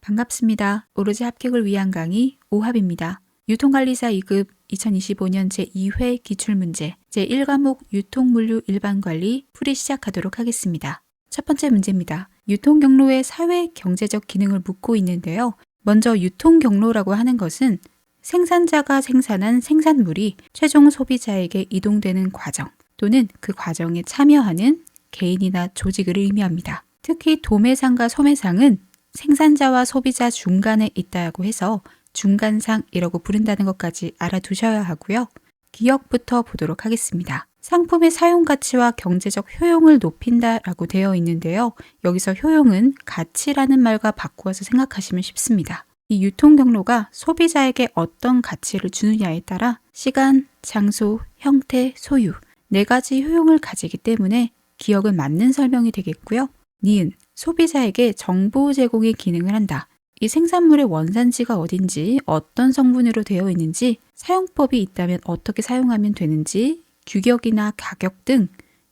반갑습니다. 오로지 합격을 위한 강의 오합입니다. 유통관리사 2급 2025년 제2회 기출문제 제1과목 유통물류 일반관리 풀이 시작하도록 하겠습니다. 첫 번째 문제입니다. 유통경로의 사회 경제적 기능을 묻고 있는데요. 먼저 유통경로라고 하는 것은 생산자가 생산한 생산물이 최종 소비자에게 이동되는 과정 또는 그 과정에 참여하는 개인이나 조직을 의미합니다. 특히 도매상과 소매상은 생산자와 소비자 중간에 있다고 해서 중간상이라고 부른다는 것까지 알아두셔야 하고요. 기억부터 보도록 하겠습니다. 상품의 사용가치와 경제적 효용을 높인다라고 되어 있는데요. 여기서 효용은 가치라는 말과 바꾸어서 생각하시면 쉽습니다. 이 유통경로가 소비자에게 어떤 가치를 주느냐에 따라 시간, 장소, 형태, 소유 4가지 효용을 가지기 때문에 기억은 맞는 설명이 되겠고요. 니은 소비자에게 정보 제공의 기능을 한다. 이 생산물의 원산지가 어딘지, 어떤 성분으로 되어 있는지, 사용법이 있다면 어떻게 사용하면 되는지, 규격이나 가격 등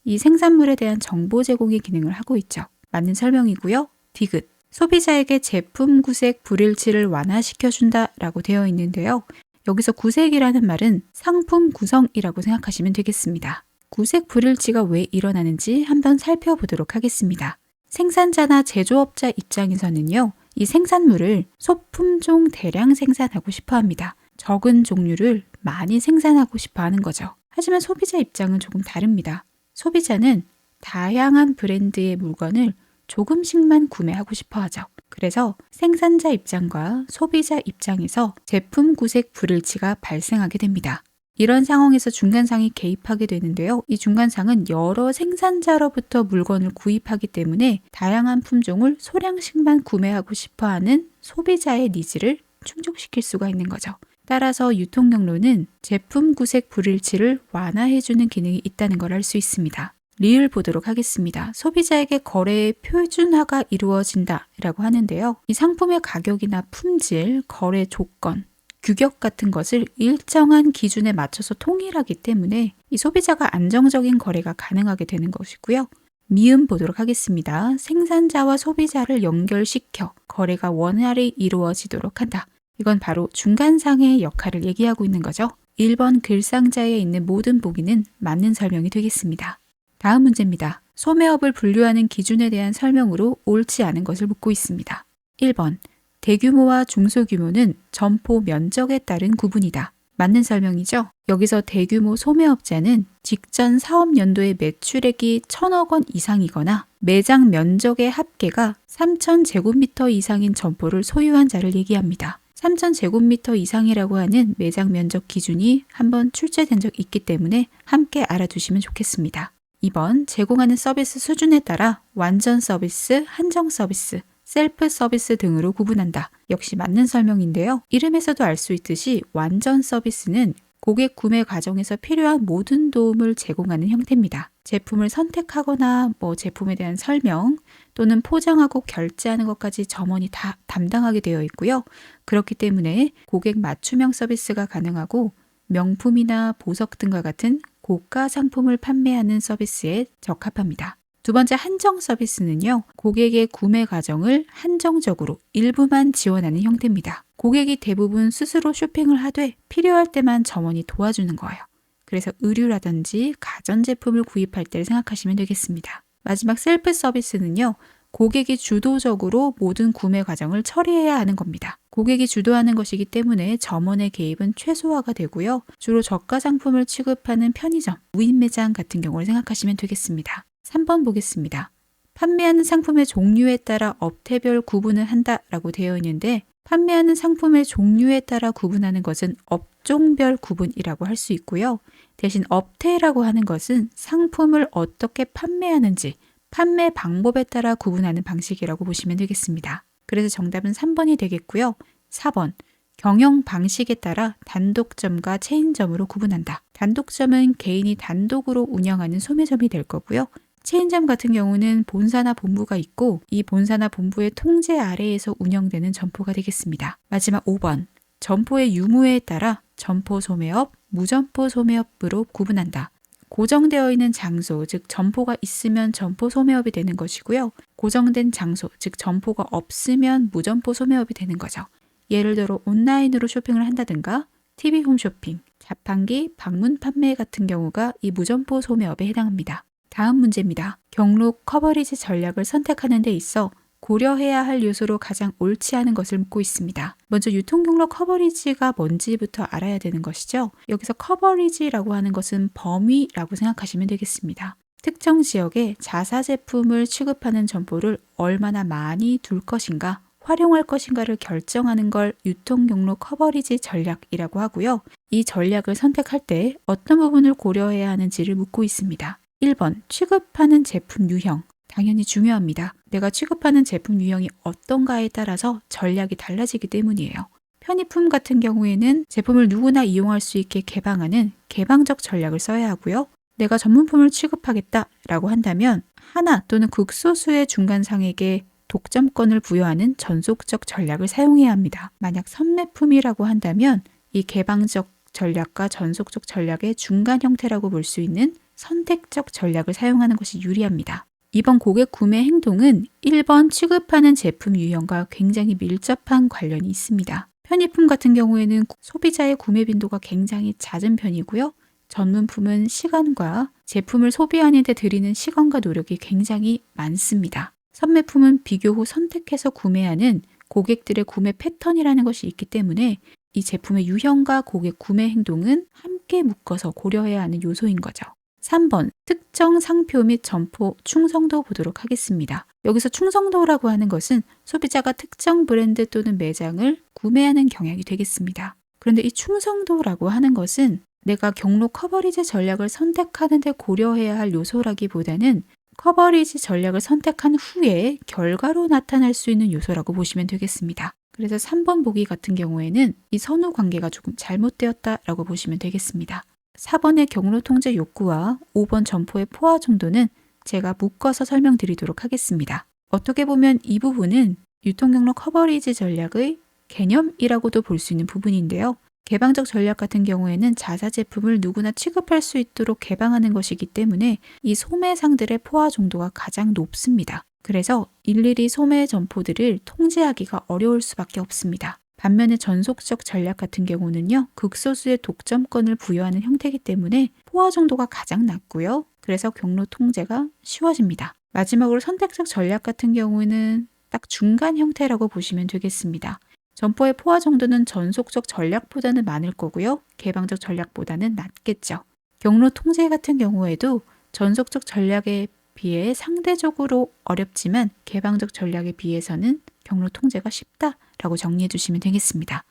이 생산물에 대한 정보 제공의 기능을 하고 있죠. 맞는 설명이고요. 디귿 소비자에게 제품 구색 불일치를 완화시켜준다 라고 되어 있는데요. 여기서 구색이라는 말은 상품 구성이라고 생각하시면 되겠습니다. 구색 불일치가 왜 일어나는지 한번 살펴보도록 하겠습니다. 생산자나 제조업자 입장에서는요. 이 생산물을 소품종 대량 생산하고 싶어 합니다. 적은 종류를 많이 생산하고 싶어 하는 거죠. 하지만 소비자 입장은 조금 다릅니다. 소비자는 다양한 브랜드의 물건을 조금씩만 구매하고 싶어 하죠. 그래서 생산자 입장과 소비자 입장에서 제품 구색 불일치가 발생하게 됩니다. 이런 상황에서 중간상이 개입하게 되는데요. 이 중간상은 여러 생산자로부터 물건을 구입하기 때문에 다양한 품종을 소량씩만 구매하고 싶어하는 소비자의 니즈를 충족시킬 수가 있는 거죠. 따라서 유통경로는 제품 구색 불일치를 완화해주는 기능이 있다는 걸 알 수 있습니다. 리을 보도록 하겠습니다. 소비자에게 거래의 표준화가 이루어진다 라고 하는데요. 이 상품의 가격이나 품질, 거래 조건, 규격 같은 것을 일정한 기준에 맞춰서 통일하기 때문에 이 소비자가 안정적인 거래가 가능하게 되는 것이고요. 미음 보도록 하겠습니다. 생산자와 소비자를 연결시켜 거래가 원활히 이루어지도록 한다. 이건 바로 중간상의 역할을 얘기하고 있는 거죠. 1번 글상자에 있는 모든 보기는 맞는 설명이 되겠습니다. 다음 문제입니다. 소매업을 분류하는 기준에 대한 설명으로 옳지 않은 것을 묻고 있습니다. 1번 대규모와 중소규모는 점포 면적에 따른 구분이다. 맞는 설명이죠? 여기서 대규모 소매업자는 직전 사업 연도의 매출액이 1,000억 원 이상이거나 매장 면적의 합계가 3,000제곱미터 이상인 점포를 소유한 자를 얘기합니다. 3,000제곱미터 이상이라고 하는 매장 면적 기준이 한번 출제된 적 있기 때문에 함께 알아두시면 좋겠습니다. 2번 제공하는 서비스 수준에 따라 완전 서비스, 한정 서비스, 셀프 서비스 등으로 구분한다. 역시 맞는 설명인데요. 이름에서도 알 수 있듯이 완전 서비스는 고객 구매 과정에서 필요한 모든 도움을 제공하는 형태입니다. 제품을 선택하거나 제품에 대한 설명 또는 포장하고 결제하는 것까지 점원이 다 담당하게 되어 있고요. 그렇기 때문에 고객 맞춤형 서비스가 가능하고 명품이나 보석 등과 같은 고가 상품을 판매하는 서비스에 적합합니다. 두 번째 한정 서비스는요. 고객의 구매 과정을 한정적으로 일부만 지원하는 형태입니다. 고객이 대부분 스스로 쇼핑을 하되 필요할 때만 점원이 도와주는 거예요. 그래서 의류라든지 가전제품을 구입할 때를 생각하시면 되겠습니다. 마지막 셀프 서비스는요. 고객이 주도적으로 모든 구매 과정을 처리해야 하는 겁니다. 고객이 주도하는 것이기 때문에 점원의 개입은 최소화가 되고요. 주로 저가 상품을 취급하는 편의점, 무인 매장 같은 경우를 생각하시면 되겠습니다. 3번 보겠습니다. 판매하는 상품의 종류에 따라 업태별 구분을 한다라고 되어 있는데 판매하는 상품의 종류에 따라 구분하는 것은 업종별 구분이라고 할 수 있고요. 대신 업태라고 하는 것은 상품을 어떻게 판매하는지 판매 방법에 따라 구분하는 방식이라고 보시면 되겠습니다. 그래서 정답은 3번이 되겠고요. 4번 경영 방식에 따라 단독점과 체인점으로 구분한다. 단독점은 개인이 단독으로 운영하는 소매점이 될 거고요. 체인점 같은 경우는 본사나 본부가 있고 이 본사나 본부의 통제 아래에서 운영되는 점포가 되겠습니다. 마지막 5번. 점포의 유무에 따라 점포 소매업, 무점포 소매업으로 구분한다. 고정되어 있는 장소, 즉 점포가 있으면 점포 소매업이 되는 것이고요. 고정된 장소, 즉 점포가 없으면 무점포 소매업이 되는 거죠. 예를 들어 온라인으로 쇼핑을 한다든가 TV 홈쇼핑, 자판기, 방문 판매 같은 경우가 이 무점포 소매업에 해당합니다. 다음 문제입니다. 경로 커버리지 전략을 선택하는 데 있어 고려해야 할 요소로 가장 옳지 않은 것을 묻고 있습니다. 먼저 유통경로 커버리지가 뭔지부터 알아야 되는 것이죠. 여기서 커버리지라고 하는 것은 범위라고 생각하시면 되겠습니다. 특정 지역에 자사 제품을 취급하는 점포를 얼마나 많이 둘 것인가, 활용할 것인가를 결정하는 걸 유통경로 커버리지 전략이라고 하고요. 이 전략을 선택할 때 어떤 부분을 고려해야 하는지를 묻고 있습니다. 1번, 취급하는 제품 유형. 당연히 중요합니다. 내가 취급하는 제품 유형이 어떤가에 따라서 전략이 달라지기 때문이에요. 편의품 같은 경우에는 제품을 누구나 이용할 수 있게 개방하는 개방적 전략을 써야 하고요. 내가 전문품을 취급하겠다라고 한다면 하나 또는 극소수의 중간상에게 독점권을 부여하는 전속적 전략을 사용해야 합니다. 만약 선매품이라고 한다면 이 개방적 전략과 전속적 전략의 중간 형태라고 볼 수 있는 선택적 전략을 사용하는 것이 유리합니다. 이번 고객 구매 행동은 1번 취급하는 제품 유형과 굉장히 밀접한 관련이 있습니다. 편의품 같은 경우에는 소비자의 구매 빈도가 굉장히 잦은 편이고요. 전문품은 시간과 제품을 소비하는 데 들이는 시간과 노력이 굉장히 많습니다. 선매품은 비교 후 선택해서 구매하는 고객들의 구매 패턴이라는 것이 있기 때문에 이 제품의 유형과 고객 구매 행동은 함께 묶어서 고려해야 하는 요소인 거죠. 3번, 특정 상표 및 점포 충성도 보도록 하겠습니다. 여기서 충성도라고 하는 것은 소비자가 특정 브랜드 또는 매장을 구매하는 경향이 되겠습니다. 그런데 이 충성도라고 하는 것은 내가 경로 커버리지 전략을 선택하는 데 고려해야 할 요소라기보다는 커버리지 전략을 선택한 후에 결과로 나타날 수 있는 요소라고 보시면 되겠습니다. 그래서 3번 보기 같은 경우에는 이 선후 관계가 조금 잘못되었다라고 보시면 되겠습니다. 4번의 경로 통제 욕구와 5번 점포의 포화 정도는 제가 묶어서 설명드리도록 하겠습니다. 어떻게 보면 이 부분은 유통경로 커버리지 전략의 개념이라고도 볼 수 있는 부분인데요. 개방적 전략 같은 경우에는 자사 제품을 누구나 취급할 수 있도록 개방하는 것이기 때문에 이 소매상들의 포화 정도가 가장 높습니다. 그래서 일일이 소매 점포들을 통제하기가 어려울 수밖에 없습니다. 반면에 전속적 전략 같은 경우는요, 극소수의 독점권을 부여하는 형태이기 때문에 포화 정도가 가장 낮고요. 그래서 경로 통제가 쉬워집니다. 마지막으로 선택적 전략 같은 경우는 딱 중간 형태라고 보시면 되겠습니다. 점포의 포화 정도는 전속적 전략보다는 많을 거고요. 개방적 전략보다는 낮겠죠. 경로 통제 같은 경우에도 전속적 전략에 비해 상대적으로 어렵지만 개방적 전략에 비해서는 경로 통제가 쉽다라고 정리해 주시면 되겠습니다.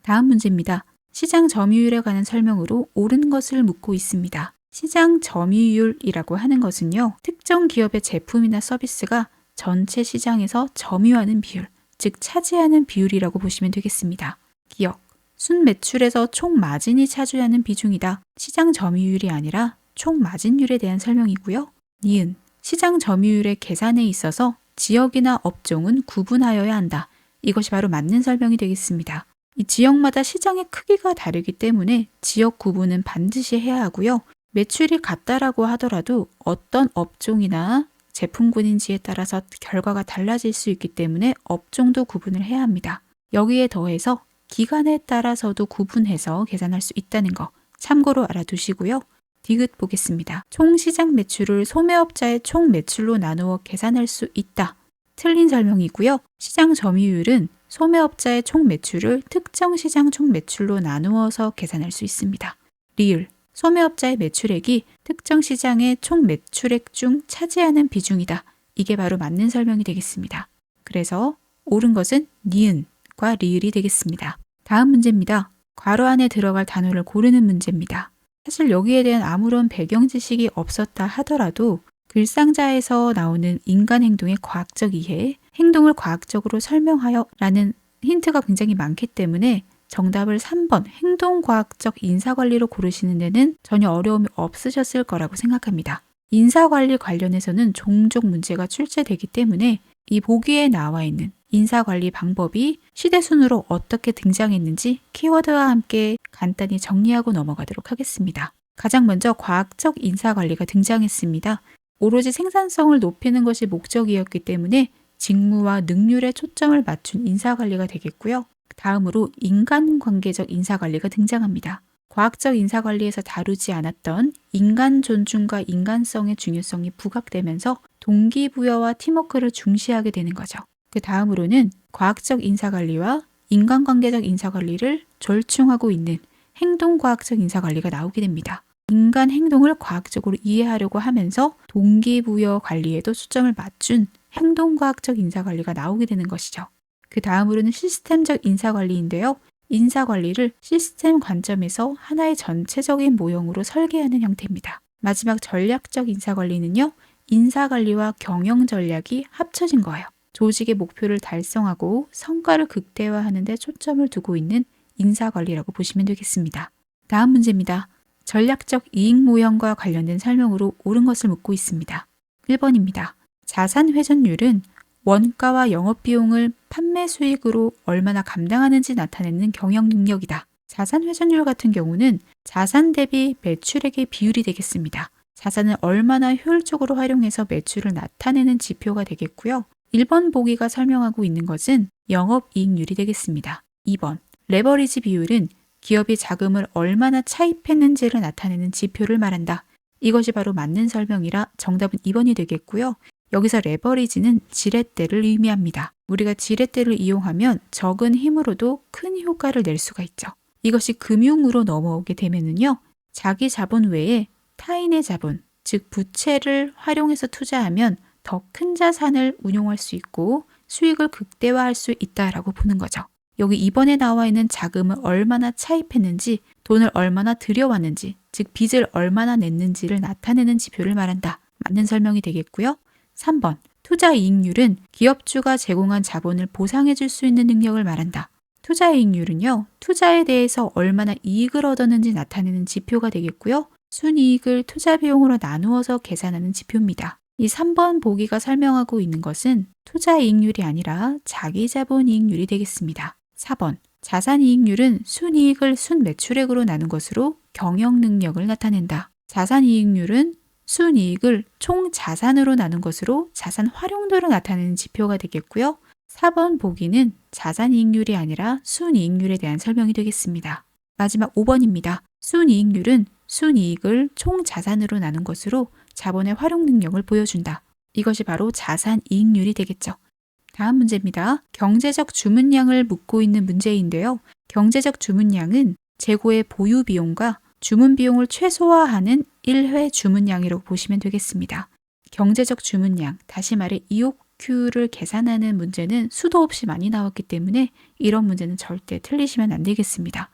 다음 문제입니다. 시장 점유율에 관한 설명으로 옳은 것을 묻고 있습니다. 시장 점유율이라고 하는 것은요, 특정 기업의 제품이나 서비스가 전체 시장에서 점유하는 비율, 즉 차지하는 비율이라고 보시면 되겠습니다. 기억, 순 매출에서 총 마진이 차지하는 비중이다. 시장 점유율이 아니라 총 마진율에 대한 설명이고요. 니은, 시장 점유율의 계산에 있어서 지역이나 업종은 구분하여야 한다. 이것이 바로 맞는 설명이 되겠습니다. 이 지역마다 시장의 크기가 다르기 때문에 지역 구분은 반드시 해야 하고요. 매출이 같다라고 하더라도 어떤 업종이나 제품군인지에 따라서 결과가 달라질 수 있기 때문에 업종도 구분을 해야 합니다. 여기에 더해서 기간에 따라서도 구분해서 계산할 수 있다는 거 참고로 알아두시고요. 디귿 보겠습니다. 총 시장 매출을 소매업자의 총 매출로 나누어 계산할 수 있다. 틀린 설명이고요. 시장 점유율은 소매업자의 총 매출을 특정 시장 총 매출로 나누어서 계산할 수 있습니다. 리을, 소매업자의 매출액이 특정 시장의 총 매출액 중 차지하는 비중이다. 이게 바로 맞는 설명이 되겠습니다. 그래서 옳은 것은 니은과 리을이 되겠습니다. 다음 문제입니다. 괄호 안에 들어갈 단어를 고르는 문제입니다. 사실 여기에 대한 아무런 배경 지식이 없었다 하더라도 글상자에서 나오는 인간 행동의 과학적 이해, 행동을 과학적으로 설명하여 라는 힌트가 굉장히 많기 때문에 정답을 3번 행동과학적 인사관리로 고르시는 데는 전혀 어려움이 없으셨을 거라고 생각합니다. 인사관리 관련해서는 종종 문제가 출제되기 때문에 이 보기에 나와 있는 인사관리 방법이 시대순으로 어떻게 등장했는지 키워드와 함께 간단히 정리하고 넘어가도록 하겠습니다. 가장 먼저 과학적 인사관리가 등장했습니다. 오로지 생산성을 높이는 것이 목적이었기 때문에 직무와 능률에 초점을 맞춘 인사관리가 되겠고요. 다음으로 인간관계적 인사관리가 등장합니다. 과학적 인사관리에서 다루지 않았던 인간 존중과 인간성의 중요성이 부각되면서 동기부여와 팀워크를 중시하게 되는 거죠. 그 다음으로는 과학적 인사관리와 인간관계적 인사관리를 절충하고 있는 행동과학적 인사관리가 나오게 됩니다. 인간 행동을 과학적으로 이해하려고 하면서 동기부여 관리에도 초점을 맞춘 행동과학적 인사관리가 나오게 되는 것이죠. 그 다음으로는 시스템적 인사관리인데요. 인사관리를 시스템 관점에서 하나의 전체적인 모형으로 설계하는 형태입니다. 마지막 전략적 인사관리는요. 인사관리와 경영 전략이 합쳐진 거예요. 조직의 목표를 달성하고 성과를 극대화하는 데 초점을 두고 있는 인사관리라고 보시면 되겠습니다. 다음 문제입니다. 전략적 이익 모형과 관련된 설명으로 옳은 것을 묻고 있습니다. 1번입니다. 자산 회전율은 원가와 영업비용을 판매 수익으로 얼마나 감당하는지 나타내는 경영 능력이다. 자산 회전율 같은 경우는 자산 대비 매출액의 비율이 되겠습니다. 자산을 얼마나 효율적으로 활용해서 매출을 나타내는 지표가 되겠고요. 1번 보기가 설명하고 있는 것은 영업이익률이 되겠습니다. 2번 레버리지 비율은 기업이 자금을 얼마나 차입했는지를 나타내는 지표를 말한다. 이것이 바로 맞는 설명이라 정답은 2번이 되겠고요. 여기서 레버리지는 지렛대를 의미합니다. 우리가 지렛대를 이용하면 적은 힘으로도 큰 효과를 낼 수가 있죠. 이것이 금융으로 넘어오게 되면은요. 자기 자본 외에 타인의 자본, 즉 부채를 활용해서 투자하면 더 큰 자산을 운용할 수 있고 수익을 극대화할 수 있다라고 보는 거죠. 여기 2번에 나와 있는 자금을 얼마나 차입했는지, 돈을 얼마나 들여왔는지, 즉 빚을 얼마나 냈는지를 나타내는 지표를 말한다. 맞는 설명이 되겠고요. 3번, 투자 이익률은 기업주가 제공한 자본을 보상해 줄 수 있는 능력을 말한다. 투자 이익률은요, 투자에 대해서 얼마나 이익을 얻었는지 나타내는 지표가 되겠고요. 순이익을 투자 비용으로 나누어서 계산하는 지표입니다. 이 3번 보기가 설명하고 있는 것은 투자 이익률이 아니라 자기 자본 이익률이 되겠습니다. 4번, 자산 이익률은 순이익을 순매출액으로 나눈 것으로 경영 능력을 나타낸다. 자산 이익률은 순이익을 총 자산으로 나눈 것으로 자산 활용도를 나타내는 지표가 되겠고요. 4번 보기는 자산 이익률이 아니라 순이익률에 대한 설명이 되겠습니다. 마지막 5번입니다. 순이익률은 순이익을 총 자산으로 나눈 것으로 자본의 활용 능력을 보여준다. 이것이 바로 자산 이익률이 되겠죠. 다음 문제입니다. 경제적 주문량을 묻고 있는 문제인데요. 경제적 주문량은 재고의 보유 비용과 주문 비용을 최소화하는 1회 주문량이라고 보시면 되겠습니다. 경제적 주문량, 다시 말해 EOQ를 계산하는 문제는 수도 없이 많이 나왔기 때문에 이런 문제는 절대 틀리시면 안 되겠습니다.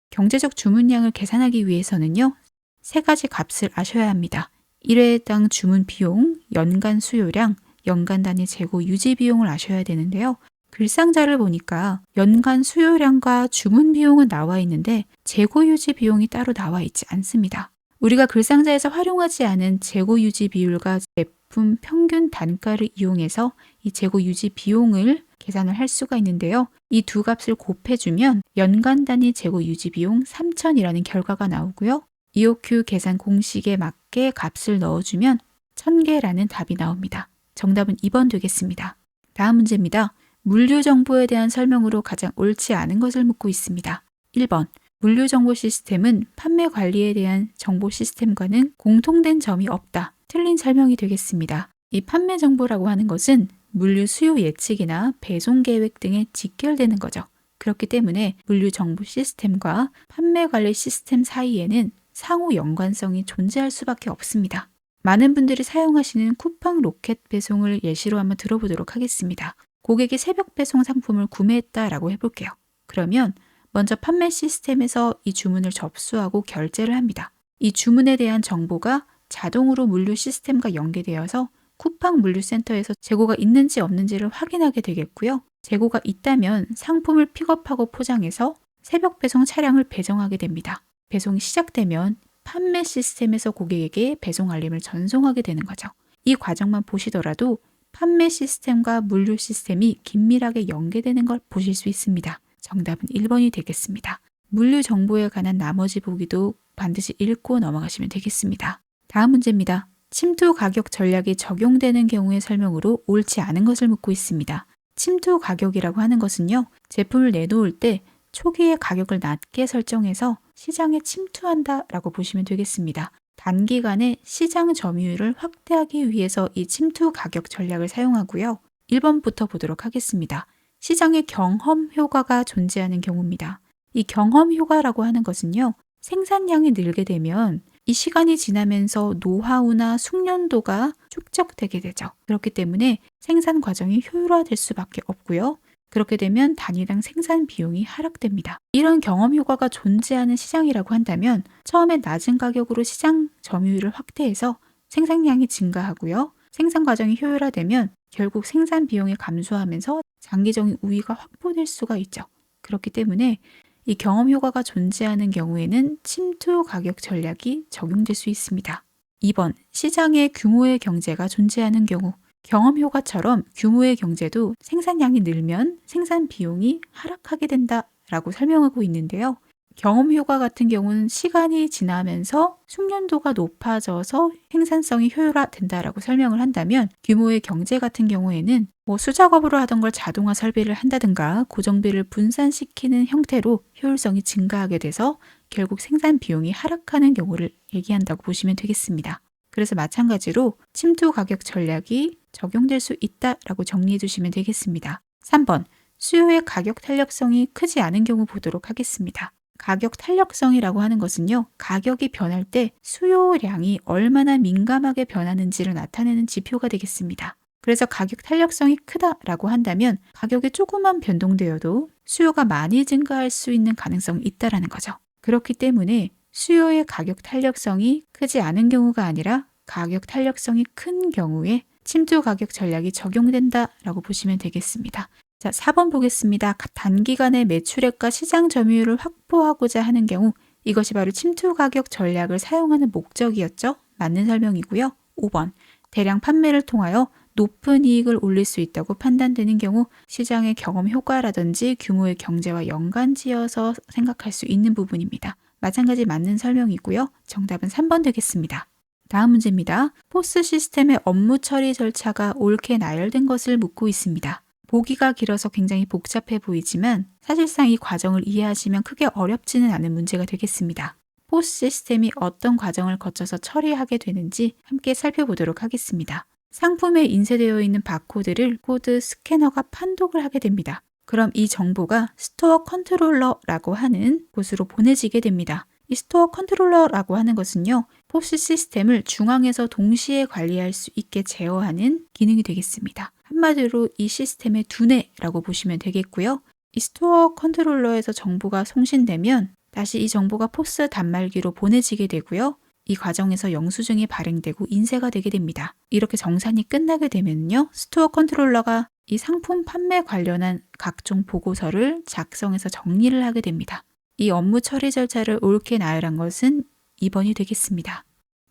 경제적 주문량을 계산하기 위해서는요. 3가지 값을 아셔야 합니다. 1회당 주문 비용, 연간 수요량, 연간 단위 재고 유지 비용을 아셔야 되는데요. 글상자를 보니까 연간 수요량과 주문 비용은 나와 있는데 재고 유지 비용이 따로 나와 있지 않습니다. 우리가 글상자에서 활용하지 않은 재고 유지 비율과 제품 평균 단가를 이용해서 이 재고 유지 비용을 계산을 할 수가 있는데요. 이 두 값을 곱해주면 연간 단위 재고 유지 비용 3,000이라는 결과가 나오고요. EOQ 계산 공식에 맞게 값을 넣어주면 1000개라는 답이 나옵니다. 정답은 2번 되겠습니다. 다음 문제입니다. 물류 정보에 대한 설명으로 가장 옳지 않은 것을 묻고 있습니다. 1번, 물류 정보 시스템은 판매 관리에 대한 정보 시스템과는 공통된 점이 없다. 틀린 설명이 되겠습니다. 이 판매 정보라고 하는 것은 물류 수요 예측이나 배송 계획 등에 직결되는 거죠. 그렇기 때문에 물류 정보 시스템과 판매 관리 시스템 사이에는 상호 연관성이 존재할 수밖에 없습니다. 많은 분들이 사용하시는 쿠팡 로켓 배송을 예시로 한번 들어보도록 하겠습니다. 고객이 새벽 배송 상품을 구매했다라고 해볼게요. 그러면 먼저 판매 시스템에서 이 주문을 접수하고 결제를 합니다. 이 주문에 대한 정보가 자동으로 물류 시스템과 연계되어서 쿠팡 물류센터에서 재고가 있는지 없는지를 확인하게 되겠고요. 재고가 있다면 상품을 픽업하고 포장해서 새벽 배송 차량을 배송하게 됩니다. 배송이 시작되면 판매 시스템에서 고객에게 배송 알림을 전송하게 되는 거죠. 이 과정만 보시더라도 판매 시스템과 물류 시스템이 긴밀하게 연계되는 걸 보실 수 있습니다. 정답은 1번이 되겠습니다. 물류 정보에 관한 나머지 보기도 반드시 읽고 넘어가시면 되겠습니다. 다음 문제입니다. 침투 가격 전략이 적용되는 경우의 설명으로 옳지 않은 것을 묻고 있습니다. 침투 가격이라고 하는 것은요, 제품을 내놓을 때 초기에 가격을 낮게 설정해서 시장에 침투한다라고 보시면 되겠습니다. 단기간에 시장 점유율을 확대하기 위해서 이 침투 가격 전략을 사용하고요. 1번부터 보도록 하겠습니다. 시장에 경험 효과가 존재하는 경우입니다. 이 경험 효과라고 하는 것은요, 생산량이 늘게 되면 이 시간이 지나면서 노하우나 숙련도가 축적되게 되죠. 그렇기 때문에 생산 과정이 효율화될 수밖에 없고요. 그렇게 되면 단위당 생산 비용이 하락됩니다. 이런 경험 효과가 존재하는 시장이라고 한다면 처음에 낮은 가격으로 시장 점유율을 확대해서 생산량이 증가하고요. 생산 과정이 효율화되면 결국 생산 비용이 감소하면서 장기적인 우위가 확보될 수가 있죠. 그렇기 때문에 이 경험 효과가 존재하는 경우에는 침투 가격 전략이 적용될 수 있습니다. 2번, 시장에 규모의 경제가 존재하는 경우. 경험 효과처럼 규모의 경제도 생산량이 늘면 생산 비용이 하락하게 된다라고 설명하고 있는데요. 경험 효과 같은 경우는 시간이 지나면서 숙련도가 높아져서 생산성이 효율화된다라고 설명을 한다면, 규모의 경제 같은 경우에는 수작업으로 하던 걸 자동화 설비를 한다든가 고정비를 분산시키는 형태로 효율성이 증가하게 돼서 결국 생산 비용이 하락하는 경우를 얘기한다고 보시면 되겠습니다. 그래서 마찬가지로 침투 가격 전략이 적용될 수 있다라고 정리해 주시면 되겠습니다. 3번, 수요의 가격 탄력성이 크지 않은 경우 보도록 하겠습니다. 가격 탄력성이라고 하는 것은요, 가격이 변할 때 수요량이 얼마나 민감하게 변하는지를 나타내는 지표가 되겠습니다. 그래서 가격 탄력성이 크다라고 한다면 가격이 조금만 변동되어도 수요가 많이 증가할 수 있는 가능성이 있다라는 거죠. 그렇기 때문에 수요의 가격 탄력성이 크지 않은 경우가 아니라 가격 탄력성이 큰 경우에 침투 가격 전략이 적용된다라고 보시면 되겠습니다. 자, 4번 보겠습니다. 단기간에 매출액과 시장 점유율을 확보하고자 하는 경우, 이것이 바로 침투 가격 전략을 사용하는 목적이었죠. 맞는 설명이고요. 5번, 대량 판매를 통하여 높은 이익을 올릴 수 있다고 판단되는 경우, 시장의 경험 효과라든지 규모의 경제와 연관지어서 생각할 수 있는 부분입니다. 마찬가지 맞는 설명이고요. 정답은 3번 되겠습니다. 다음 문제입니다. 포스 시스템의 업무 처리 절차가 옳게 나열된 것을 묻고 있습니다. 보기가 길어서 굉장히 복잡해 보이지만 사실상 이 과정을 이해하시면 크게 어렵지는 않은 문제가 되겠습니다. 포스 시스템이 어떤 과정을 거쳐서 처리하게 되는지 함께 살펴보도록 하겠습니다. 상품에 인쇄되어 있는 바코드를 코드 스캐너가 판독을 하게 됩니다. 그럼 이 정보가 스토어 컨트롤러라고 하는 곳으로 보내지게 됩니다. 이 스토어 컨트롤러라고 하는 것은요, 포스 시스템을 중앙에서 동시에 관리할 수 있게 제어하는 기능이 되겠습니다. 한마디로 이 시스템의 두뇌라고 보시면 되겠고요. 이 스토어 컨트롤러에서 정보가 송신되면 다시 이 정보가 포스 단말기로 보내지게 되고요. 이 과정에서 영수증이 발행되고 인쇄가 되게 됩니다. 이렇게 정산이 끝나게 되면요, 스토어 컨트롤러가 이 상품 판매 관련한 각종 보고서를 작성해서 정리를 하게 됩니다. 이 업무 처리 절차를 옳게 나열한 것은 2번이 되겠습니다.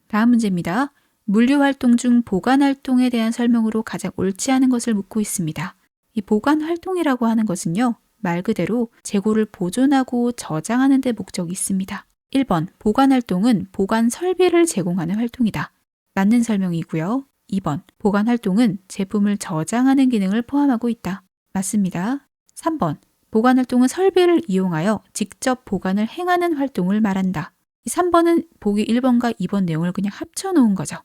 다음 문제입니다. 물류활동 중 보관활동에 대한 설명으로 가장 옳지 않은 것을 묻고 있습니다. 이 보관활동이라고 하는 것은요, 말 그대로 재고를 보존하고 저장하는 데 목적이 있습니다. 1번, 보관활동은 보관 설비를 제공하는 활동이다. 맞는 설명이고요. 2번, 보관활동은 제품을 저장하는 기능을 포함하고 있다. 맞습니다. 3번, 보관활동은 설비를 이용하여 직접 보관을 행하는 활동을 말한다. 3번은 보기 1번과 2번 내용을 그냥 합쳐놓은 거죠.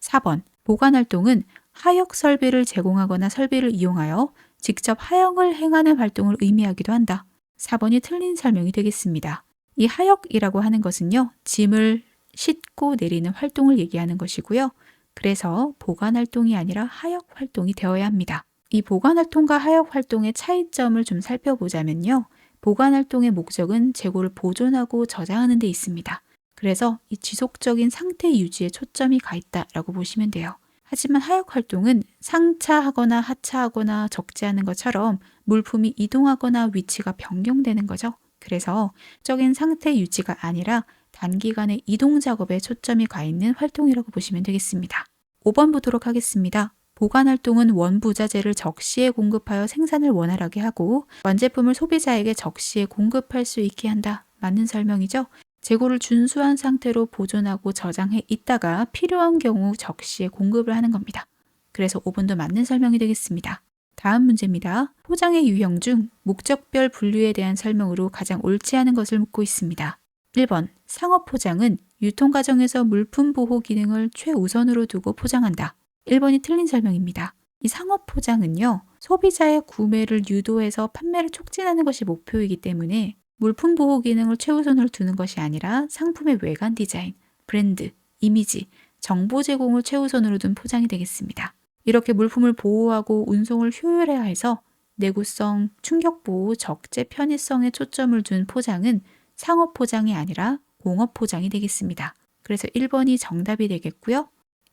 4번, 보관활동은 하역 설비를 제공하거나 설비를 이용하여 직접 하역을 행하는 활동을 의미하기도 한다. 4번이 틀린 설명이 되겠습니다. 이 하역이라고 하는 것은요, 짐을 싣고 내리는 활동을 얘기하는 것이고요. 그래서 보관활동이 아니라 하역 활동이 되어야 합니다. 이 보관활동과 하역 활동의 차이점을 좀 살펴보자면요. 보관활동의 목적은 재고를 보존하고 저장하는 데 있습니다. 그래서 이 지속적인 상태 유지에 초점이 가 있다라고 보시면 돼요. 하지만 하역 활동은 상차하거나 하차하거나 적재하는 것처럼 물품이 이동하거나 위치가 변경되는 거죠. 그래서 적인 상태 유지가 아니라 단기간의 이동 작업에 초점이 가 있는 활동이라고 보시면 되겠습니다. 5번 보도록 하겠습니다. 보관활동은 원부자재를 적시에 공급하여 생산을 원활하게 하고 완제품을 소비자에게 적시에 공급할 수 있게 한다. 맞는 설명이죠. 재고를 준수한 상태로 보존하고 저장해 있다가 필요한 경우 적시에 공급을 하는 겁니다. 그래서 5번도 맞는 설명이 되겠습니다. 다음 문제입니다. 포장의 유형 중 목적별 분류에 대한 설명으로 가장 옳지 않은 것을 묻고 있습니다. 1번, 상업 포장은 유통 과정에서 물품 보호 기능을 최우선으로 두고 포장한다. 1번이 틀린 설명입니다. 이 상업 포장은요, 소비자의 구매를 유도해서 판매를 촉진하는 것이 목표이기 때문에 물품 보호 기능을 최우선으로 두는 것이 아니라 상품의 외관 디자인, 브랜드, 이미지, 정보 제공을 최우선으로 둔 포장이 되겠습니다. 이렇게 물품을 보호하고 운송을 효율화해서 내구성, 충격 보호, 적재 편의성에 초점을 둔 포장은 상업 포장이 아니라 공업 포장이 되겠습니다. 그래서 1번이 정답이 되겠고요.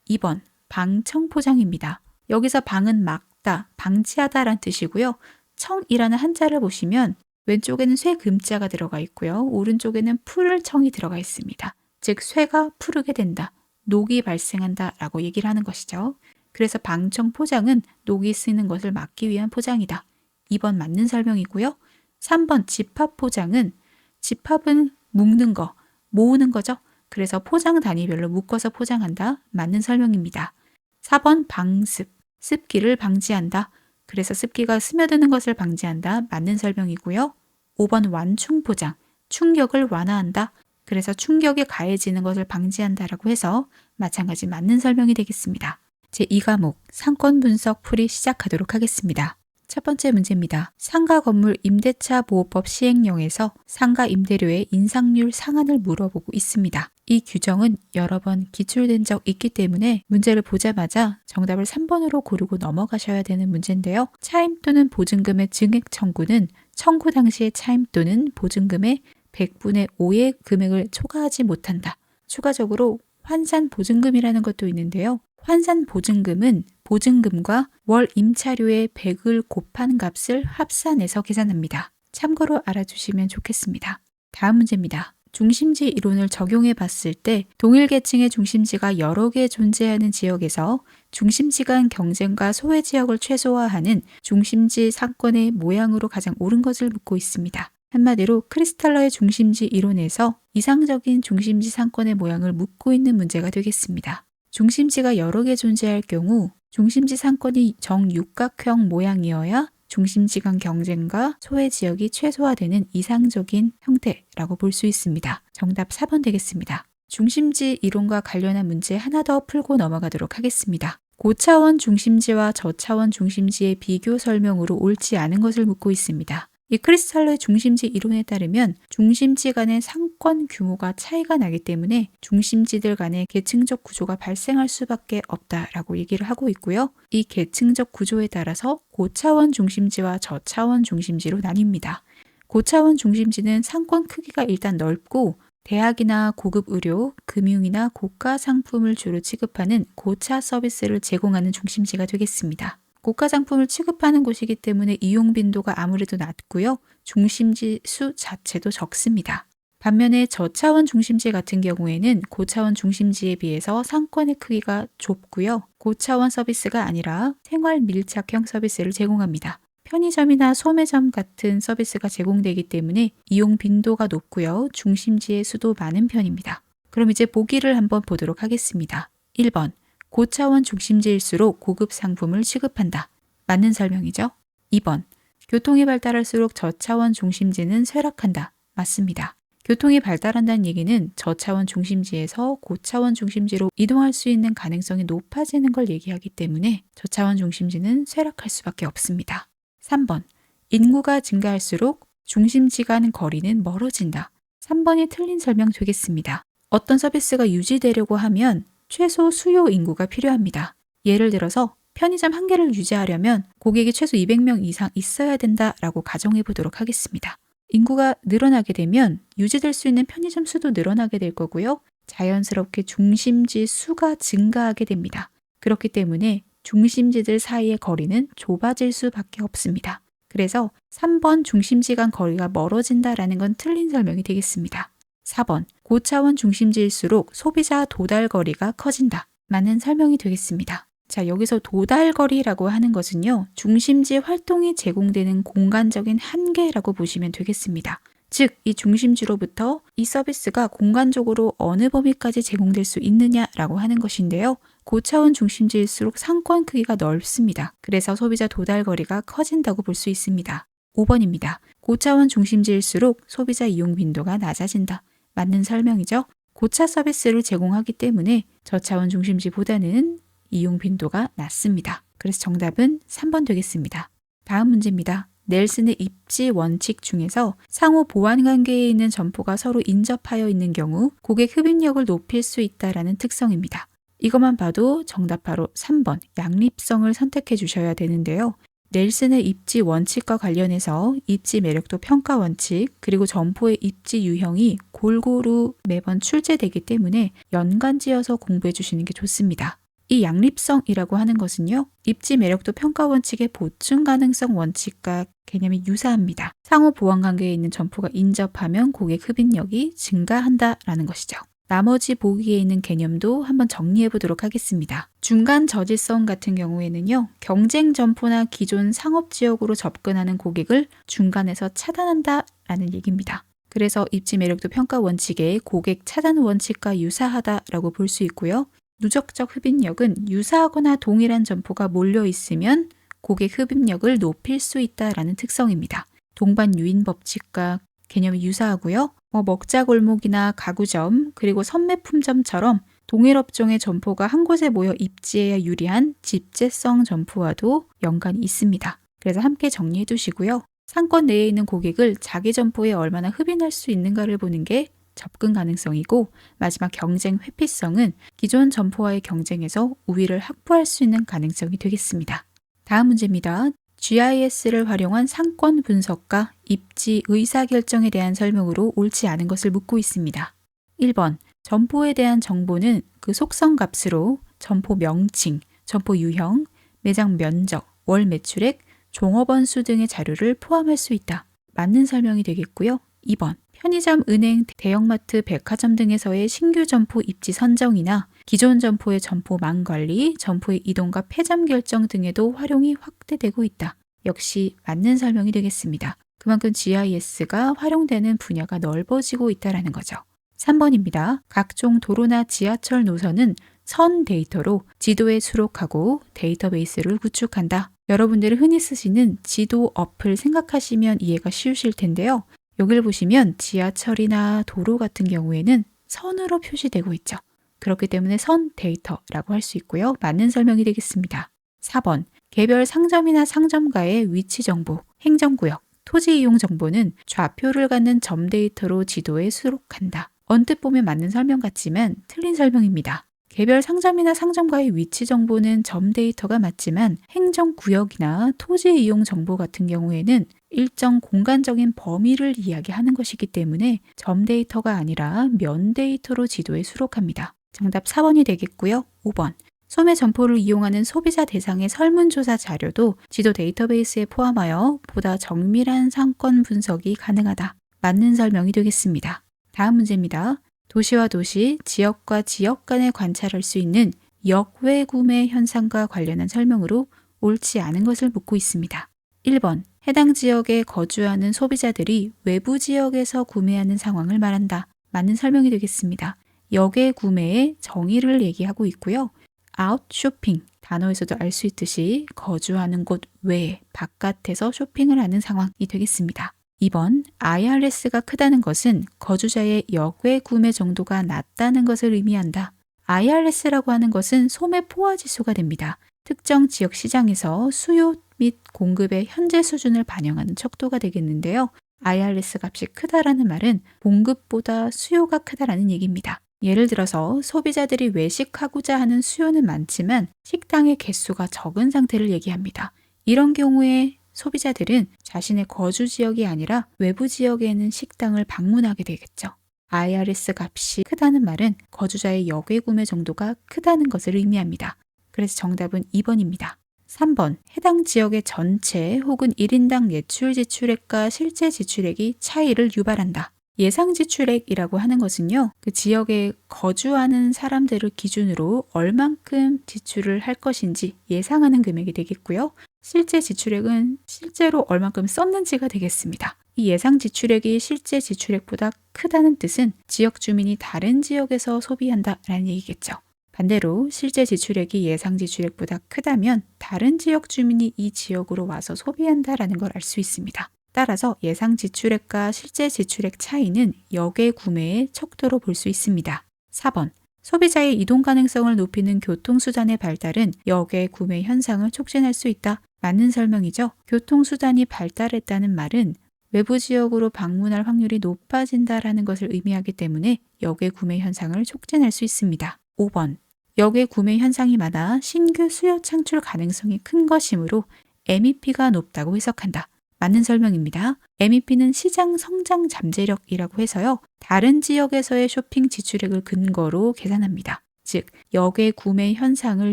2번, 방청 포장입니다. 여기서 방은 막다, 방치하다라는 뜻이고요. 청이라는 한자를 보시면 왼쪽에는 쇠 금자가 들어가 있고요. 오른쪽에는 풀을 청이 들어가 있습니다. 즉 쇠가 푸르게 된다, 녹이 발생한다 라고 얘기를 하는 것이죠. 그래서 방청 포장은 녹이 쓰는 것을 막기 위한 포장이다. 2번 맞는 설명이고요. 3번 집합 포장은 집합은 묶는 거, 모으는 거죠. 그래서 포장 단위별로 묶어서 포장한다. 맞는 설명입니다. 4번 방습, 습기를 방지한다. 그래서 습기가 스며드는 것을 방지한다. 맞는 설명이고요. 5번 완충 포장, 충격을 완화한다. 그래서 충격이 가해지는 것을 방지한다라고 해서 마찬가지 맞는 설명이 되겠습니다. 제2과목 상권 분석 풀이 시작하도록 하겠습니다. 첫 번째 문제입니다. 상가 건물 임대차 보호법 시행령에서 상가 임대료의 인상률 상한을 물어보고 있습니다. 이 규정은 여러 번 기출된 적 있기 때문에 문제를 보자마자 정답을 3번으로 고르고 넘어가셔야 되는 문제인데요. 차임 또는 보증금의 증액 청구는 청구 당시의 차임 또는 보증금의 100분의 5의 금액을 초과하지 못한다. 추가적으로 환산 보증금이라는 것도 있는데요. 환산 보증금은 보증금과 월 임차료의 100을 곱한 값을 합산해서 계산합니다. 참고로 알아주시면 좋겠습니다. 다음 문제입니다. 중심지 이론을 적용해 봤을 때 동일 계층의 중심지가 여러 개 존재하는 지역에서 중심지 간 경쟁과 소외 지역을 최소화하는 중심지 상권의 모양으로 가장 옳은 것을 묻고 있습니다. 한마디로 크리스탈러의 중심지 이론에서 이상적인 중심지 상권의 모양을 묻고 있는 문제가 되겠습니다. 중심지가 여러 개 존재할 경우 중심지 상권이 정육각형 모양이어야 중심지 간 경쟁과 소외 지역이 최소화되는 이상적인 형태라고 볼 수 있습니다. 정답 4번 되겠습니다. 중심지 이론과 관련한 문제 하나 더 풀고 넘어가도록 하겠습니다. 고차원 중심지와 저차원 중심지의 비교 설명으로 옳지 않은 것을 묻고 있습니다. 이 크리스탈러의 중심지 이론에 따르면 중심지 간의 상권 규모가 차이가 나기 때문에 중심지들 간의 계층적 구조가 발생할 수밖에 없다라고 얘기를 하고 있고요. 이 계층적 구조에 따라서 고차원 중심지와 저차원 중심지로 나뉩니다. 고차원 중심지는 상권 크기가 일단 넓고 대학이나 고급 의료, 금융이나 고가 상품을 주로 취급하는 고차 서비스를 제공하는 중심지가 되겠습니다. 고가 상품을 취급하는 곳이기 때문에 이용 빈도가 아무래도 낮고요. 중심지 수 자체도 적습니다. 반면에 저차원 중심지 같은 경우에는 고차원 중심지에 비해서 상권의 크기가 좁고요. 고차원 서비스가 아니라 생활 밀착형 서비스를 제공합니다. 편의점이나 소매점 같은 서비스가 제공되기 때문에 이용 빈도가 높고요. 중심지의 수도 많은 편입니다. 그럼 이제 보기를 한번 보도록 하겠습니다. 1번. 고차원 중심지일수록 고급 상품을 취급한다. 맞는 설명이죠. 2번. 교통이 발달할수록 저차원 중심지는 쇠락한다. 맞습니다. 교통이 발달한다는 얘기는 저차원 중심지에서 고차원 중심지로 이동할 수 있는 가능성이 높아지는 걸 얘기하기 때문에 저차원 중심지는 쇠락할 수밖에 없습니다. 3번. 인구가 증가할수록 중심지 간 거리는 멀어진다. 3번이 틀린 설명 되겠습니다. 어떤 서비스가 유지되려고 하면 최소 수요 인구가 필요합니다. 예를 들어서 편의점 한 개를 유지하려면 고객이 최소 200명 이상 있어야 된다라고 가정해 보도록 하겠습니다. 인구가 늘어나게 되면 유지될 수 있는 편의점 수도 늘어나게 될 거고요. 자연스럽게 중심지 수가 증가하게 됩니다. 그렇기 때문에 중심지들 사이의 거리는 좁아질 수밖에 없습니다. 그래서 3번 중심지 간 거리가 멀어진다라는 건 틀린 설명이 되겠습니다. 4번. 고차원 중심지일수록 소비자 도달거리가 커진다. 맞는 설명이 되겠습니다. 자, 여기서 도달거리라고 하는 것은요. 중심지 활동이 제공되는 공간적인 한계라고 보시면 되겠습니다. 즉, 이 중심지로부터 이 서비스가 공간적으로 어느 범위까지 제공될 수 있느냐라고 하는 것인데요. 고차원 중심지일수록 상권 크기가 넓습니다. 그래서 소비자 도달 거리가 커진다고 볼 수 있습니다. 5번입니다. 고차원 중심지일수록 소비자 이용 빈도가 낮아진다. 맞는 설명이죠. 고차 서비스를 제공하기 때문에 저차원 중심지보다는 이용 빈도가 낮습니다. 그래서 정답은 3번 되겠습니다. 다음 문제입니다. 넬슨의 입지 원칙 중에서 상호 보완 관계에 있는 점포가 서로 인접하여 있는 경우 고객 흡입력을 높일 수 있다라는 특성입니다. 이것만 봐도 정답 바로 3번 양립성을 선택해 주셔야 되는데요. 넬슨의 입지 원칙과 관련해서 입지 매력도 평가 원칙 그리고 점포의 입지 유형이 골고루 매번 출제되기 때문에 연관지어서 공부해 주시는 게 좋습니다. 이 양립성이라고 하는 것은요. 입지 매력도 평가 원칙의 보충 가능성 원칙과 개념이 유사합니다. 상호 보완 관계에 있는 점포가 인접하면 고객 흡입력이 증가한다라는 것이죠. 나머지 보기에 있는 개념도 한번 정리해 보도록 하겠습니다. 중간 저지성 같은 경우에는요. 경쟁 점포나 기존 상업지역으로 접근하는 고객을 중간에서 차단한다라는 얘기입니다. 그래서 입지 매력도 평가 원칙의 고객 차단 원칙과 유사하다라고 볼 수 있고요. 누적적 흡입력은 유사하거나 동일한 점포가 몰려 있으면 고객 흡입력을 높일 수 있다라는 특성입니다. 동반 유인 법칙과 개념이 유사하고요. 먹자골목이나 가구점 그리고 선매품점처럼 동일 업종의 점포가 한 곳에 모여 입지해야 유리한 집재성 점포와도 연관이 있습니다. 그래서 함께 정리해 두시고요. 상권 내에 있는 고객을 자기 점포에 얼마나 흡인할 수 있는가를 보는 게 접근 가능성이고 마지막 경쟁 회피성은 기존 점포와의 경쟁에서 우위를 확보할 수 있는 가능성이 되겠습니다. 다음 문제입니다. GIS를 활용한 상권 분석과 입지 의사결정에 대한 설명으로 옳지 않은 것을 묻고 있습니다. 1번, 점포에 대한 정보는 그 속성 값으로 점포 명칭, 점포 유형, 매장 면적, 월 매출액, 종업원 수 등의 자료를 포함할 수 있다. 맞는 설명이 되겠고요. 2번, 편의점, 은행, 대형마트, 백화점 등에서의 신규 점포 입지 선정이나 기존 점포의 점포망 관리, 점포의 이동과 폐점 결정 등에도 활용이 확대되고 있다. 역시 맞는 설명이 되겠습니다. 그만큼 GIS가 활용되는 분야가 넓어지고 있다는 거죠. 3번입니다. 각종 도로나 지하철 노선은 선 데이터로 지도에 수록하고 데이터베이스를 구축한다. 여러분들이 흔히 쓰시는 지도 어플 생각하시면 이해가 쉬우실 텐데요. 여기를 보시면 지하철이나 도로 같은 경우에는 선으로 표시되고 있죠. 그렇기 때문에 선 데이터라고 할 수 있고요. 맞는 설명이 되겠습니다. 4번, 개별 상점이나 상점가의 위치 정보, 행정구역, 토지 이용 정보는 좌표를 갖는 점 데이터로 지도에 수록한다. 언뜻 보면 맞는 설명 같지만 틀린 설명입니다. 개별 상점이나 상점가의 위치 정보는 점 데이터가 맞지만 행정구역이나 토지 이용 정보 같은 경우에는 일정 공간적인 범위를 이야기하는 것이기 때문에 점 데이터가 아니라 면 데이터로 지도에 수록합니다. 정답 4번이 되겠고요. 5번. 소매 점포를 이용하는 소비자 대상의 설문조사 자료도 지도 데이터베이스에 포함하여 보다 정밀한 상권 분석이 가능하다. 맞는 설명이 되겠습니다. 다음 문제입니다. 도시와 도시, 지역과 지역 간에 관찰할 수 있는 역외 구매 현상과 관련한 설명으로 옳지 않은 것을 묻고 있습니다. 1번, 해당 지역에 거주하는 소비자들이 외부 지역에서 구매하는 상황을 말한다. 맞는 설명이 되겠습니다. 역외 구매의 정의를 얘기하고 있고요. 아웃 쇼핑, 단어에서도 알 수 있듯이 거주하는 곳 외, 바깥에서 쇼핑을 하는 상황이 되겠습니다. 2번, IRS가 크다는 것은 거주자의 역외 구매 정도가 낮다는 것을 의미한다. IRS라고 하는 것은 소매 포화 지수가 됩니다. 특정 지역 시장에서 수요 및 공급의 현재 수준을 반영하는 척도가 되겠는데요. IRS 값이 크다라는 말은 공급보다 수요가 크다라는 얘기입니다. 예를 들어서 소비자들이 외식하고자 하는 수요는 많지만 식당의 개수가 적은 상태를 얘기합니다. 이런 경우에 소비자들은 자신의 거주 지역이 아니라 외부 지역에 있는 식당을 방문하게 되겠죠. IRS 값이 크다는 말은 거주자의 역외 구매 정도가 크다는 것을 의미합니다. 그래서 정답은 2번입니다. 3번, 해당 지역의 전체 혹은 1인당 예출 지출액과 실제 지출액이 차이를 유발한다. 예상 지출액이라고 하는 것은요, 그 지역에 거주하는 사람들을 기준으로 얼만큼 지출을 할 것인지 예상하는 금액이 되겠고요. 실제 지출액은 실제로 얼만큼 썼는지가 되겠습니다. 이 예상 지출액이 실제 지출액보다 크다는 뜻은 지역 주민이 다른 지역에서 소비한다라는 얘기겠죠. 반대로 실제 지출액이 예상 지출액보다 크다면 다른 지역 주민이 이 지역으로 와서 소비한다라는 걸 알 수 있습니다. 따라서 예상 지출액과 실제 지출액 차이는 역의 구매의 척도로 볼 수 있습니다. 4번. 소비자의 이동 가능성을 높이는 교통수단의 발달은 역의 구매 현상을 촉진할 수 있다. 맞는 설명이죠. 교통수단이 발달했다는 말은 외부 지역으로 방문할 확률이 높아진다라는 것을 의미하기 때문에 역의 구매 현상을 촉진할 수 있습니다. 5번. 역의 구매 현상이 많아 신규 수요 창출 가능성이 큰 것이므로 MEP가 높다고 해석한다. 맞는 설명입니다. MEP는 시장 성장 잠재력이라고 해서요. 다른 지역에서의 쇼핑 지출액을 근거로 계산합니다. 즉, 역의 구매 현상을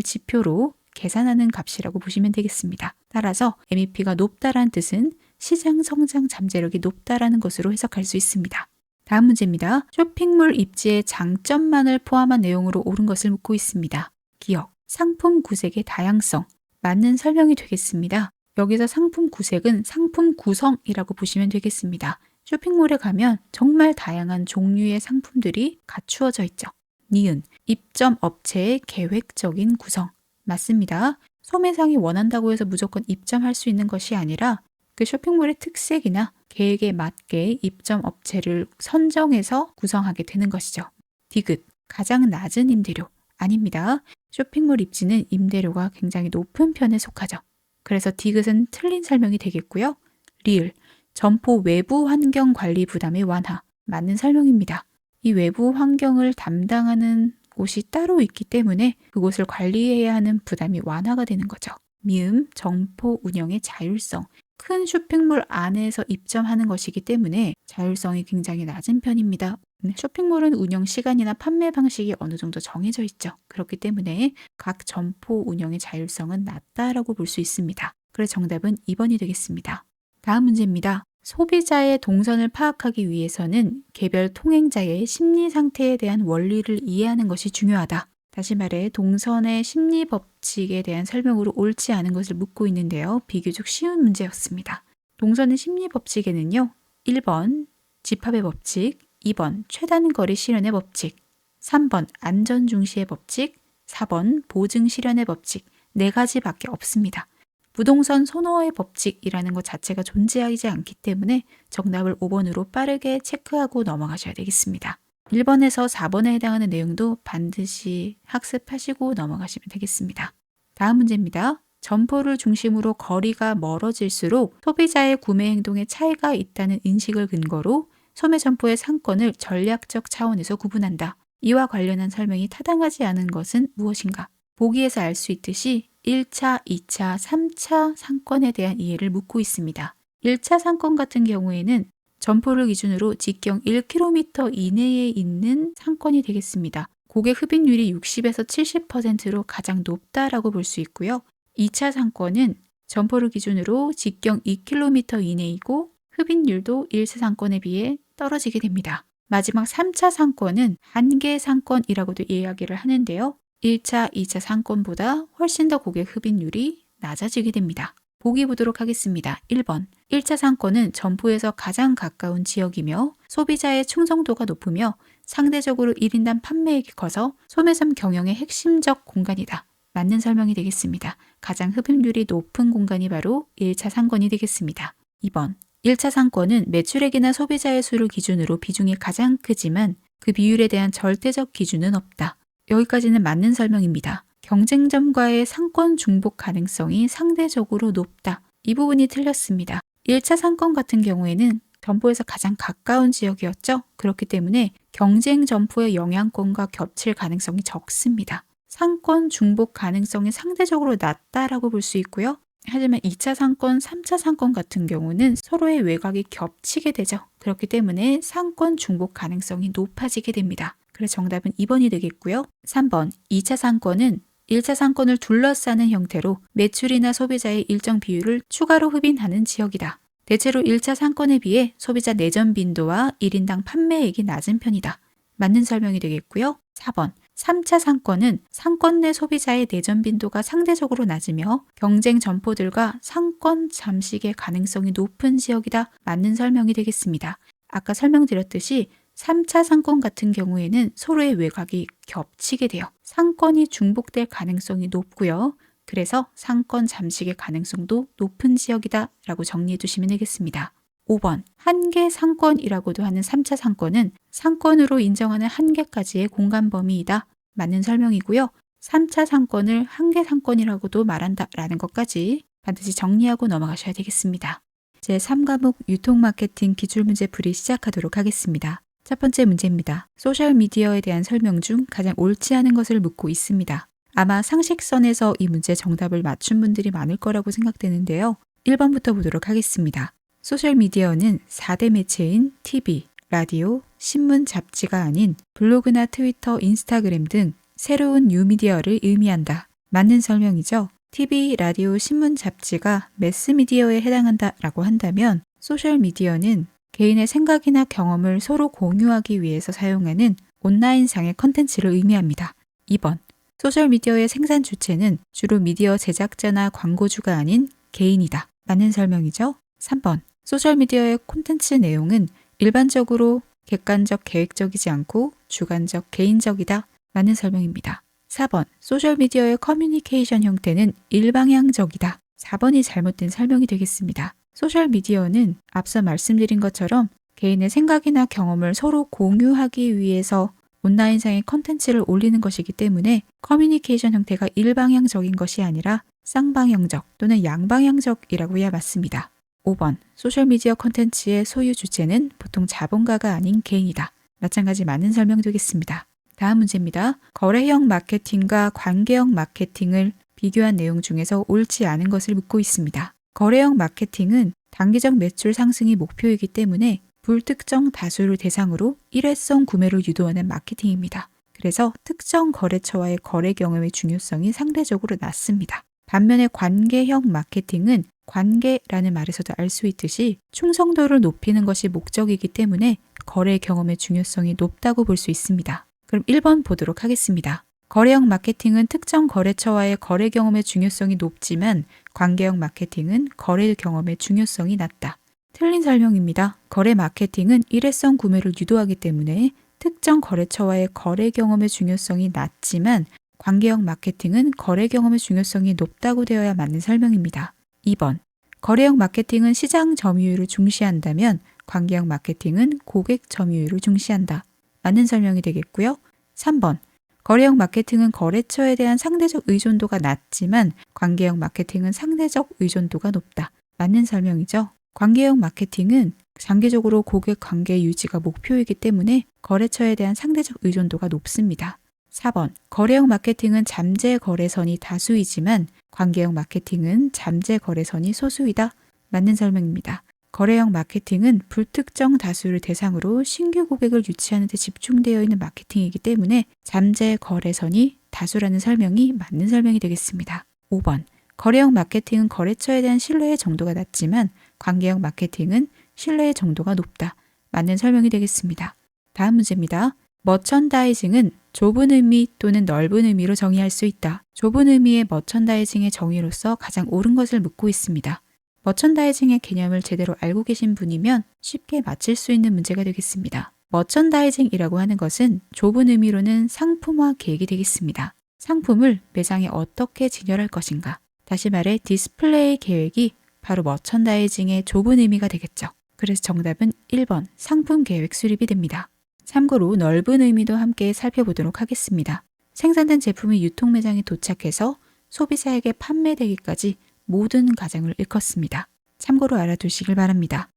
지표로 계산하는 값이라고 보시면 되겠습니다. 따라서 MEP가 높다라는 뜻은 시장 성장 잠재력이 높다라는 것으로 해석할 수 있습니다. 다음 문제입니다. 쇼핑몰 입지의 장점만을 포함한 내용으로 옳은 것을 묻고 있습니다. 기억, 상품 구색의 다양성. 맞는 설명이 되겠습니다. 여기서 상품 구색은 상품 구성이라고 보시면 되겠습니다. 쇼핑몰에 가면 정말 다양한 종류의 상품들이 갖추어져 있죠. 니은, 입점 업체의 계획적인 구성. 맞습니다. 소매상이 원한다고 해서 무조건 입점할 수 있는 것이 아니라 그 쇼핑몰의 특색이나 계획에 맞게 입점 업체를 선정해서 구성하게 되는 것이죠. 디귿, 가장 낮은 임대료. 아닙니다. 쇼핑몰 입지는 임대료가 굉장히 높은 편에 속하죠. 그래서 디귿은 틀린 설명이 되겠고요. 리을, 점포 외부 환경 관리 부담의 완화. 맞는 설명입니다. 이 외부 환경을 담당하는 곳이 따로 있기 때문에 그곳을 관리해야 하는 부담이 완화가 되는 거죠. 미음, 점포 운영의 자율성. 큰 쇼핑몰 안에서 입점하는 것이기 때문에 자율성이 굉장히 낮은 편입니다. 쇼핑몰은 운영 시간이나 판매 방식이 어느 정도 정해져 있죠. 그렇기 때문에 각 점포 운영의 자율성은 낮다라고 볼 수 있습니다. 그래서 정답은 2번이 되겠습니다. 다음 문제입니다. 소비자의 동선을 파악하기 위해서는 개별 통행자의 심리 상태에 대한 원리를 이해하는 것이 중요하다. 다시 말해 동선의 심리 법칙에 대한 설명으로 옳지 않은 것을 묻고 있는데요. 비교적 쉬운 문제였습니다. 동선의 심리 법칙에는요. 1번 집합의 법칙, 2번 최단거리 실현의 법칙, 3번 안전 중시의 법칙, 4번 보증 실현의 법칙 4가지밖에 없습니다. 부동선 선호의 법칙이라는 것 자체가 존재하지 않기 때문에 정답을 5번으로 빠르게 체크하고 넘어가셔야 되겠습니다. 1번에서 4번에 해당하는 내용도 반드시 학습하시고 넘어가시면 되겠습니다. 다음 문제입니다. 점포를 중심으로 거리가 멀어질수록 소비자의 구매 행동에 차이가 있다는 인식을 근거로 소매 점포의 상권을 전략적 차원에서 구분한다. 이와 관련한 설명이 타당하지 않은 것은 무엇인가? 보기에서 알 수 있듯이 1차, 2차, 3차 상권에 대한 이해를 묻고 있습니다. 1차 상권 같은 경우에는 점포를 기준으로 직경 1km 이내에 있는 상권이 되겠습니다. 고객 흡입률이 60에서 70%로 가장 높다라고 볼 수 있고요. 2차 상권은 점포를 기준으로 직경 2km 이내이고 흡입률도 1차 상권에 비해 떨어지게 됩니다. 마지막 3차 상권은 한계 상권이라고도 이야기를 하는데요. 1차, 2차 상권보다 훨씬 더 고객 흡입률이 낮아지게 됩니다. 보기 보도록 하겠습니다. 1번. 1차 상권은 점포에서 가장 가까운 지역이며 소비자의 충성도가 높으며 상대적으로 1인당 판매액이 커서 소매점 경영의 핵심적 공간이다. 맞는 설명이 되겠습니다. 가장 흡입률이 높은 공간이 바로 1차 상권이 되겠습니다. 2번. 1차 상권은 매출액이나 소비자의 수를 기준으로 비중이 가장 크지만 그 비율에 대한 절대적 기준은 없다. 여기까지는 맞는 설명입니다. 경쟁점과의 상권 중복 가능성이 상대적으로 높다. 이 부분이 틀렸습니다. 1차 상권 같은 경우에는 점포에서 가장 가까운 지역이었죠. 그렇기 때문에 경쟁 점포의 영향권과 겹칠 가능성이 적습니다. 상권 중복 가능성이 상대적으로 낮다라고 볼 수 있고요. 하지만 2차 상권, 3차 상권 같은 경우는 서로의 외곽이 겹치게 되죠. 그렇기 때문에 상권 중복 가능성이 높아지게 됩니다. 그래서 정답은 2번이 되겠고요. 3번, 2차 상권은 1차 상권을 둘러싸는 형태로 매출이나 소비자의 일정 비율을 추가로 흡인하는 지역이다. 대체로 1차 상권에 비해 소비자 내전 빈도와 1인당 판매액이 낮은 편이다. 맞는 설명이 되겠고요. 4번, 3차 상권은 상권 내 소비자의 내전 빈도가 상대적으로 낮으며 경쟁 점포들과 상권 잠식의 가능성이 높은 지역이다. 맞는 설명이 되겠습니다. 아까 설명드렸듯이 3차 상권 같은 경우에는 서로의 외곽이 겹치게 돼요. 상권이 중복될 가능성이 높고요. 그래서 상권 잠식의 가능성도 높은 지역이다 라고 정리해 두시면 되겠습니다. 5번, 한계 상권이라고도 하는 3차 상권은 상권으로 인정하는 한계까지의 공간 범위이다. 맞는 설명이고요. 3차 상권을 한계 상권이라고도 말한다 라는 것까지 반드시 정리하고 넘어가셔야 되겠습니다. 제3과목 유통 마케팅 기출문제 풀이 시작하도록 하겠습니다. 첫 번째 문제입니다. 소셜미디어에 대한 설명 중 가장 옳지 않은 것을 묻고 있습니다. 아마 상식선에서 이 문제 정답을 맞춘 분들이 많을 거라고 생각되는데요. 1번부터 보도록 하겠습니다. 소셜미디어는 4대 매체인 TV, 라디오, 신문, 잡지가 아닌 블로그나 트위터, 인스타그램 등 새로운 뉴미디어를 의미한다. 맞는 설명이죠. TV, 라디오, 신문, 잡지가 매스미디어에 해당한다 라고 한다면 소셜미디어는 개인의 생각이나 경험을 서로 공유하기 위해서 사용하는 온라인상의 컨텐츠를 의미합니다. 2번, 소셜미디어의 생산 주체는 주로 미디어 제작자나 광고주가 아닌 개인이다. 맞는 설명이죠. 3번, 소셜미디어의 콘텐츠 내용은 일반적으로 객관적 계획적이지 않고 주관적 개인적이다. 맞는 설명입니다. 4번, 소셜미디어의 커뮤니케이션 형태는 일방향적이다. 4번이 잘못된 설명이 되겠습니다. 소셜미디어는 앞서 말씀드린 것처럼 개인의 생각이나 경험을 서로 공유하기 위해서 온라인상의 컨텐츠를 올리는 것이기 때문에 커뮤니케이션 형태가 일방향적인 것이 아니라 쌍방향적 또는 양방향적이라고 해야 맞습니다. 5번, 소셜미디어 컨텐츠의 소유 주체는 보통 자본가가 아닌 개인이다. 마찬가지 맞는 설명 되겠습니다. 다음 문제입니다. 거래형 마케팅과 관계형 마케팅을 비교한 내용 중에서 옳지 않은 것을 묻고 있습니다. 거래형 마케팅은 단기적 매출 상승이 목표이기 때문에 불특정 다수를 대상으로 일회성 구매를 유도하는 마케팅입니다. 그래서 특정 거래처와의 거래 경험의 중요성이 상대적으로 낮습니다. 반면에 관계형 마케팅은 관계라는 말에서도 알 수 있듯이 충성도를 높이는 것이 목적이기 때문에 거래 경험의 중요성이 높다고 볼 수 있습니다. 그럼 1번 보도록 하겠습니다. 거래형 마케팅은 특정 거래처와의 거래 경험의 중요성이 높지만 관계형 마케팅은 거래 경험의 중요성이 낮다. 틀린 설명입니다. 거래 마케팅은 일회성 구매를 유도하기 때문에 특정 거래처와의 거래 경험의 중요성이 낮지만 관계형 마케팅은 거래 경험의 중요성이 높다고 되어야 맞는 설명입니다. 2번, 거래형 마케팅은 시장 점유율을 중시한다면 관계형 마케팅은 고객 점유율을 중시한다. 맞는 설명이 되겠고요. 3번, 거래형 마케팅은 거래처에 대한 상대적 의존도가 낮지만 관계형 마케팅은 상대적 의존도가 높다. 맞는 설명이죠. 관계형 마케팅은 장기적으로 고객 관계 유지가 목표이기 때문에 거래처에 대한 상대적 의존도가 높습니다. 4번, 거래형 마케팅은 잠재 거래선이 다수이지만 관계형 마케팅은 잠재 거래선이 소수이다. 맞는 설명입니다. 거래형 마케팅은 불특정 다수를 대상으로 신규 고객을 유치하는 데 집중되어 있는 마케팅이기 때문에 잠재 거래선이 다수라는 설명이 맞는 설명이 되겠습니다. 5번, 거래형 마케팅은 거래처에 대한 신뢰의 정도가 낮지만 관계형 마케팅은 신뢰의 정도가 높다. 맞는 설명이 되겠습니다. 다음 문제입니다. 머천다이징은 좁은 의미 또는 넓은 의미로 정의할 수 있다. 좁은 의미의 머천다이징의 정의로서 가장 옳은 것을 묻고 있습니다. 머천다이징의 개념을 제대로 알고 계신 분이면 쉽게 맞힐 수 있는 문제가 되겠습니다. 머천다이징이라고 하는 것은 좁은 의미로는 상품화 계획이 되겠습니다. 상품을 매장에 어떻게 진열할 것인가. 다시 말해 디스플레이 계획이 바로 머천다이징의 좁은 의미가 되겠죠. 그래서 정답은 1번 상품 계획 수립이 됩니다. 참고로 넓은 의미도 함께 살펴보도록 하겠습니다. 생산된 제품이 유통 매장에 도착해서 소비자에게 판매되기까지 모든 과정을 일컫습니다. 참고로 알아두시길 바랍니다.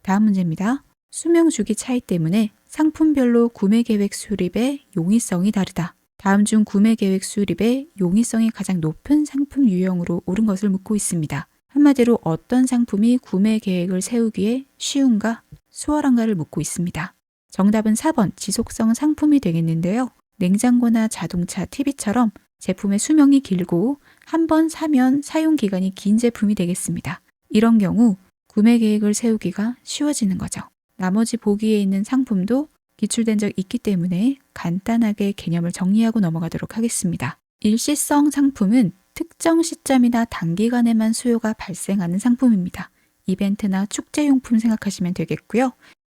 다음 문제입니다. 수명 주기 차이 때문에 상품별로 구매 계획 수립의 용이성이 다르다. 다음 중 구매 계획 수립의 용이성이 가장 높은 상품 유형으로 옳은 것을 묻고 있습니다. 한마디로 어떤 상품이 구매 계획을 세우기에 쉬운가, 수월한가를 묻고 있습니다. 정답은 4번 지속성 상품이 되겠는데요. 냉장고나 자동차, TV처럼 제품의 수명이 길고 한 번 사면 사용 기간이 긴 제품이 되겠습니다. 이런 경우 구매 계획을 세우기가 쉬워지는 거죠. 나머지 보기에 있는 상품도 기출된 적 있기 때문에 간단하게 개념을 정리하고 넘어가도록 하겠습니다. 일시성 상품은 특정 시점이나 단기간에만 수요가 발생하는 상품입니다. 이벤트나 축제용품 생각하시면 되겠고요.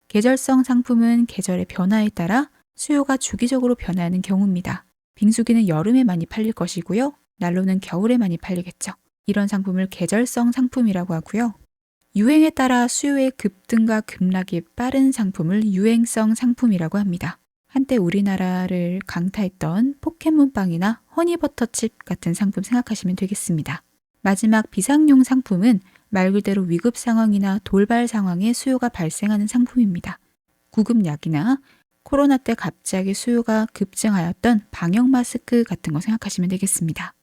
계절성 상품은 계절의 변화에 따라 수요가 주기적으로 변하는 경우입니다. 빙수기는 여름에 많이 팔릴 것이고요. 난로는 겨울에 많이 팔리겠죠. 이런 상품을 계절성 상품이라고 하고요. 유행에 따라 수요의 급등과 급락이 빠른 상품을 유행성 상품이라고 합니다. 한때 우리나라를 강타했던 포켓몬빵이나 허니버터칩 같은 상품 생각하시면 되겠습니다. 마지막 비상용 상품은 말 그대로 위급 상황이나 돌발 상황에 수요가 발생하는 상품입니다. 구급약이나 코로나 때 갑자기 수요가 급증하였던 방역 마스크 같은 거 생각하시면 되겠습니다.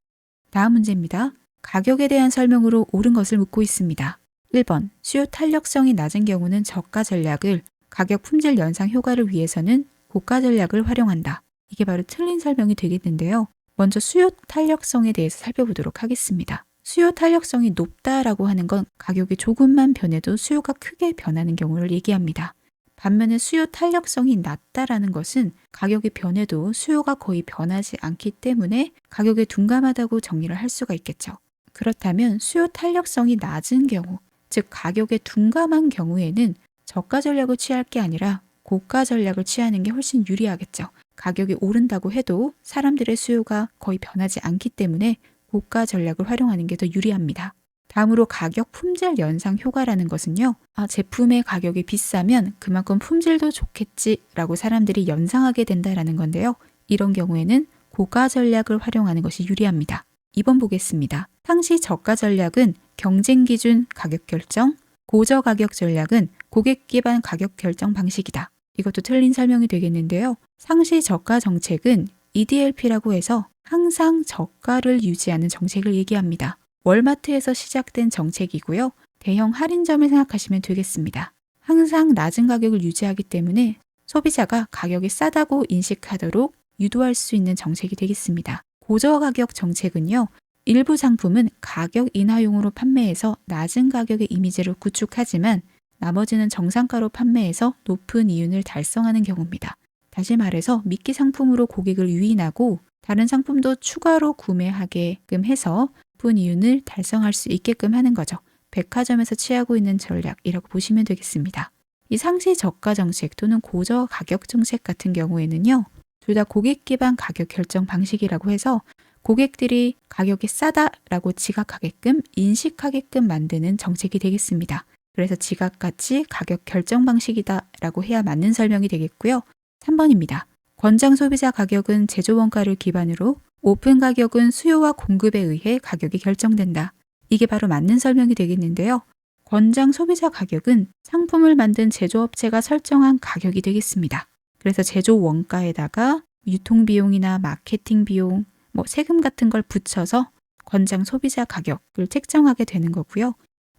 다음 문제입니다. 가격에 대한 설명으로 옳은 것을 묻고 있습니다. 1번, 수요 탄력성이 낮은 경우는 저가 전략을, 가격 품질 연상 효과를 위해서는 고가 전략을 활용한다. 이게 바로 틀린 설명이 되겠는데요. 먼저 수요 탄력성에 대해서 살펴보도록 하겠습니다. 수요 탄력성이 높다라고 하는 건 가격이 조금만 변해도 수요가 크게 변하는 경우를 얘기합니다. 반면에 수요 탄력성이 낮다라는 것은 가격이 변해도 수요가 거의 변하지 않기 때문에 가격에 둔감하다고 정리를 할 수가 있겠죠. 그렇다면 수요 탄력성이 낮은 경우, 즉 가격에 둔감한 경우에는 저가 전략을 취할 게 아니라 고가 전략을 취하는 게 훨씬 유리하겠죠. 가격이 오른다고 해도 사람들의 수요가 거의 변하지 않기 때문에 고가 전략을 활용하는 게 더 유리합니다. 다음으로 가격 품질 연상 효과라는 것은요. 제품의 가격이 비싸면 그만큼 품질도 좋겠지라고 사람들이 연상하게 된다라는 건데요. 이런 경우에는 고가 전략을 활용하는 것이 유리합니다. 2번 보겠습니다. 상시 저가 전략은 경쟁 기준 가격 결정, 고저 가격 전략은 고객 기반 가격 결정 방식이다. 이것도 틀린 설명이 되겠는데요. 상시 저가 정책은 EDLP라고 해서 항상 저가를 유지하는 정책을 얘기합니다. 월마트에서 시작된 정책이고요. 대형 할인점을 생각하시면 되겠습니다. 항상 낮은 가격을 유지하기 때문에 소비자가 가격이 싸다고 인식하도록 유도할 수 있는 정책이 되겠습니다. 고저 가격 정책은요. 일부 상품은 가격 인하용으로 판매해서 낮은 가격의 이미지를 구축하지만 나머지는 정상가로 판매해서 높은 이윤을 달성하는 경우입니다. 다시 말해서 미끼 상품으로 고객을 유인하고 다른 상품도 추가로 구매하게끔 해서 높은 이윤을 달성할 수 있게끔 하는 거죠. 백화점에서 취하고 있는 전략이라고 보시면 되겠습니다. 이 상시 저가 정책 또는 고저 가격 정책 같은 경우에는요. 둘 다 고객 기반 가격 결정 방식이라고 해서 고객들이 가격이 싸다라고 지각하게끔 인식하게끔 만드는 정책이 되겠습니다. 그래서 지각같이 가격 결정 방식이다라고 해야 맞는 설명이 되겠고요. 3번입니다. 권장 소비자 가격은 제조 원가를 기반으로, 오픈 가격은 수요와 공급에 의해 가격이 결정된다. 이게 바로 맞는 설명이 되겠는데요. 권장 소비자 가격은 상품을 만든 제조업체가 설정한 가격이 되겠습니다. 그래서 제조 원가에다가 유통비용이나 마케팅 비용, 세금 같은 걸 붙여서 권장 소비자 가격을 책정하게 되는 거고요.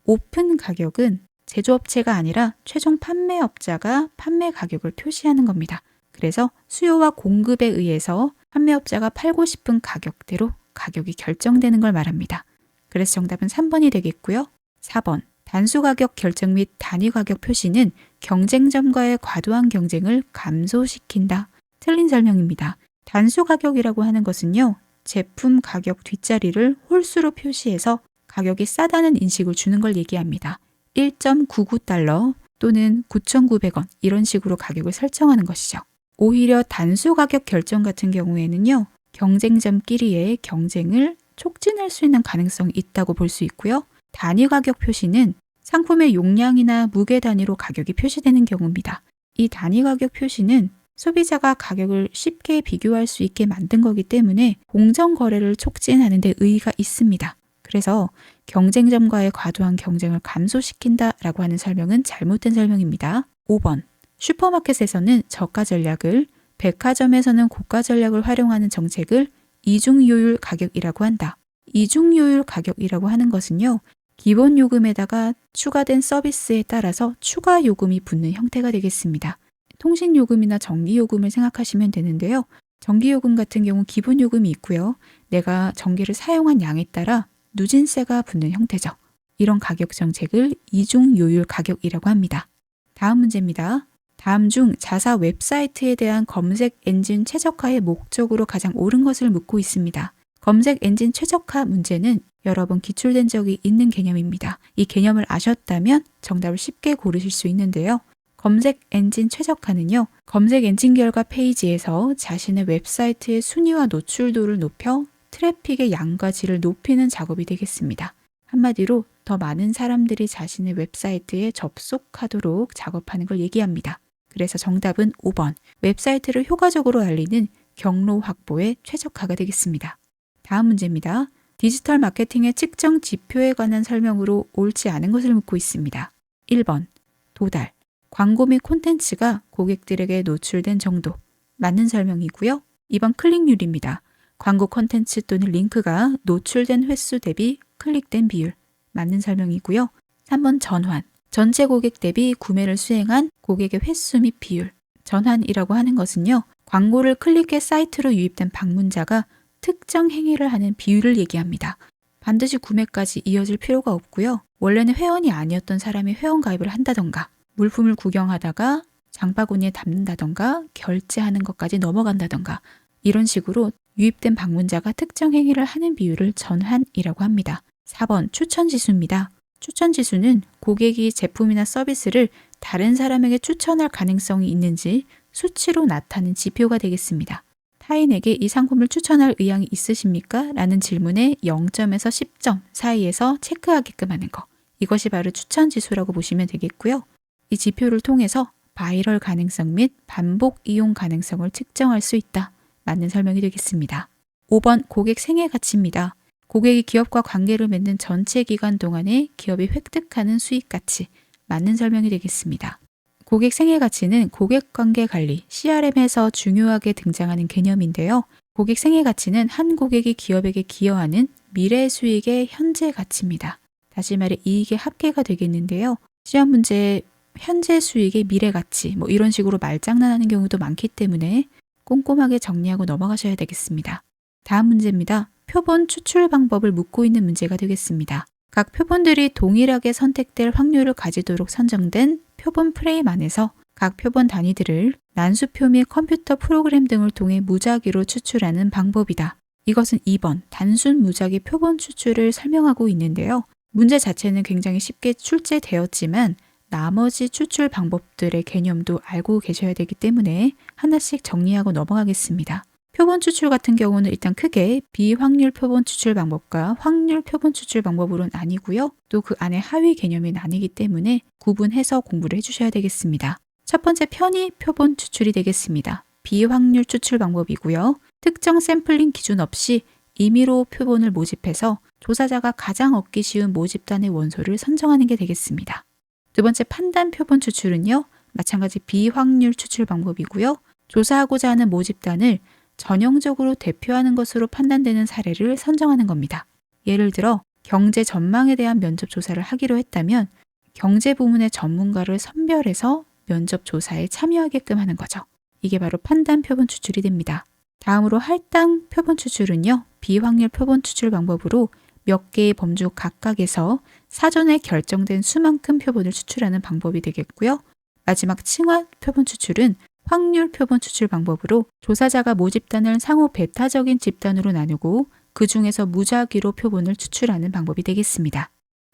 오픈 가격은 제조업체가 아니라 최종 판매업자가 판매 가격을 표시하는 겁니다. 그래서 수요와 공급에 의해서 판매업자가 팔고 싶은 가격대로 가격이 결정되는 걸 말합니다. 그래서 정답은 3번이 되겠고요. 4번. 단수 가격 결정 및 단위 가격 표시는 경쟁점과의 과도한 경쟁을 감소시킨다. 틀린 설명입니다. 단수 가격이라고 하는 것은요. 제품 가격 뒷자리를 홀수로 표시해서 가격이 싸다는 인식을 주는 걸 얘기합니다. 1.99달러 또는 9,900원 이런 식으로 가격을 설정하는 것이죠. 오히려 단수 가격 결정 같은 경우에는요. 경쟁점끼리의 경쟁을 촉진할 수 있는 가능성이 있다고 볼 수 있고요. 단위 가격 표시는 상품의 용량이나 무게 단위로 가격이 표시되는 경우입니다. 이 단위 가격 표시는 소비자가 가격을 쉽게 비교할 수 있게 만든 거기 때문에 공정 거래를 촉진하는 데 의의가 있습니다. 그래서 경쟁점과의 과도한 경쟁을 감소시킨다라고 하는 설명은 잘못된 설명입니다. 5번. 슈퍼마켓에서는 저가 전략을, 백화점에서는 고가 전략을 활용하는 정책을 이중요율 가격이라고 한다. 이중요율 가격이라고 하는 것은요. 기본 요금에다가 추가된 서비스에 따라서 추가 요금이 붙는 형태가 되겠습니다. 통신요금이나 전기요금을 생각하시면 되는데요. 전기요금 같은 경우 기본 요금이 있고요. 내가 전기를 사용한 양에 따라 누진세가 붙는 형태죠. 이런 가격 정책을 이중요율 가격이라고 합니다. 다음 문제입니다. 다음 중 자사 웹사이트에 대한 검색 엔진 최적화의 목적으로 가장 옳은 것을 묻고 있습니다. 검색 엔진 최적화 문제는 여러 번 기출된 적이 있는 개념입니다. 이 개념을 아셨다면 정답을 쉽게 고르실 수 있는데요. 검색 엔진 최적화는요, 검색 엔진 결과 페이지에서 자신의 웹사이트의 순위와 노출도를 높여 트래픽의 양과 질을 높이는 작업이 되겠습니다. 한마디로 더 많은 사람들이 자신의 웹사이트에 접속하도록 작업하는 걸 얘기합니다. 그래서 정답은 5번, 웹사이트를 효과적으로 알리는 경로 확보에 최적화가 되겠습니다. 다음 문제입니다. 디지털 마케팅의 측정 지표에 관한 설명으로 옳지 않은 것을 묻고 있습니다. 1번, 도달. 광고 및 콘텐츠가 고객들에게 노출된 정도. 맞는 설명이고요. 2번, 클릭률입니다. 광고 콘텐츠 또는 링크가 노출된 횟수 대비 클릭된 비율. 맞는 설명이고요. 3번, 전환. 전체 고객 대비 구매를 수행한 고객의 횟수 및 비율. 전환이라고 하는 것은요, 광고를 클릭해 사이트로 유입된 방문자가 특정 행위를 하는 비율을 얘기합니다. 반드시 구매까지 이어질 필요가 없고요. 원래는 회원이 아니었던 사람이 회원 가입을 한다던가, 물품을 구경하다가 장바구니에 담는다던가, 결제하는 것까지 넘어간다던가, 이런 식으로 유입된 방문자가 특정 행위를 하는 비율을 전환이라고 합니다. 4번, 추천 지수입니다. 추천 지수는 고객이 제품이나 서비스를 다른 사람에게 추천할 가능성이 있는지 수치로 나타낸 지표가 되겠습니다. 타인에게 이 상품을 추천할 의향이 있으십니까? 라는 질문에 0점에서 10점 사이에서 체크하게끔 하는 거. 이것이 바로 추천 지수라고 보시면 되겠고요. 이 지표를 통해서 바이럴 가능성 및 반복 이용 가능성을 측정할 수 있다. 맞는 설명이 되겠습니다. 5번, 고객 생애 가치입니다. 고객이 기업과 관계를 맺는 전체 기간 동안에 기업이 획득하는 수익 가치. 맞는 설명이 되겠습니다. 고객 생애 가치는 고객 관계 관리, CRM에서 중요하게 등장하는 개념인데요. 고객 생애 가치는 한 고객이 기업에게 기여하는 미래 수익의 현재 가치입니다. 다시 말해 이익의 합계가 되겠는데요. 시험 문제에 현재 수익의 미래 가치, 이런 식으로 말장난하는 경우도 많기 때문에 꼼꼼하게 정리하고 넘어가셔야 되겠습니다. 다음 문제입니다. 표본 추출 방법을 묻고 있는 문제가 되겠습니다. 각 표본들이 동일하게 선택될 확률을 가지도록 선정된 표본 프레임 안에서 각 표본 단위들을 난수표 및 컴퓨터 프로그램 등을 통해 무작위로 추출하는 방법이다. 이것은 2번 단순 무작위 표본 추출을 설명하고 있는데요. 문제 자체는 굉장히 쉽게 출제되었지만 나머지 추출 방법들의 개념도 알고 계셔야 되기 때문에 하나씩 정리하고 넘어가겠습니다. 표본 추출 같은 경우는 일단 크게 비확률 표본 추출 방법과 확률 표본 추출 방법으로 나뉘고요. 또 그 안에 하위 개념이 나뉘기 때문에 구분해서 공부를 해주셔야 되겠습니다. 첫 번째 편의 표본 추출이 되겠습니다. 비확률 추출 방법이고요. 특정 샘플링 기준 없이 임의로 표본을 모집해서 조사자가 가장 얻기 쉬운 모집단의 원소를 선정하는 게 되겠습니다. 두 번째 판단 표본 추출은요. 마찬가지 비확률 추출 방법이고요. 조사하고자 하는 모집단을 전형적으로 대표하는 것으로 판단되는 사례를 선정하는 겁니다. 예를 들어 경제 전망에 대한 면접 조사를 하기로 했다면 경제 부문의 전문가를 선별해서 면접 조사에 참여하게끔 하는 거죠. 이게 바로 판단 표본 추출이 됩니다. 다음으로 할당 표본 추출은요. 비확률 표본 추출 방법으로 몇 개의 범주 각각에서 사전에 결정된 수만큼 표본을 추출하는 방법이 되겠고요. 마지막 칭화 표본 추출은 확률 표본 추출 방법으로 조사자가 모집단을 상호 배타적인 집단으로 나누고 그 중에서 무작위로 표본을 추출하는 방법이 되겠습니다.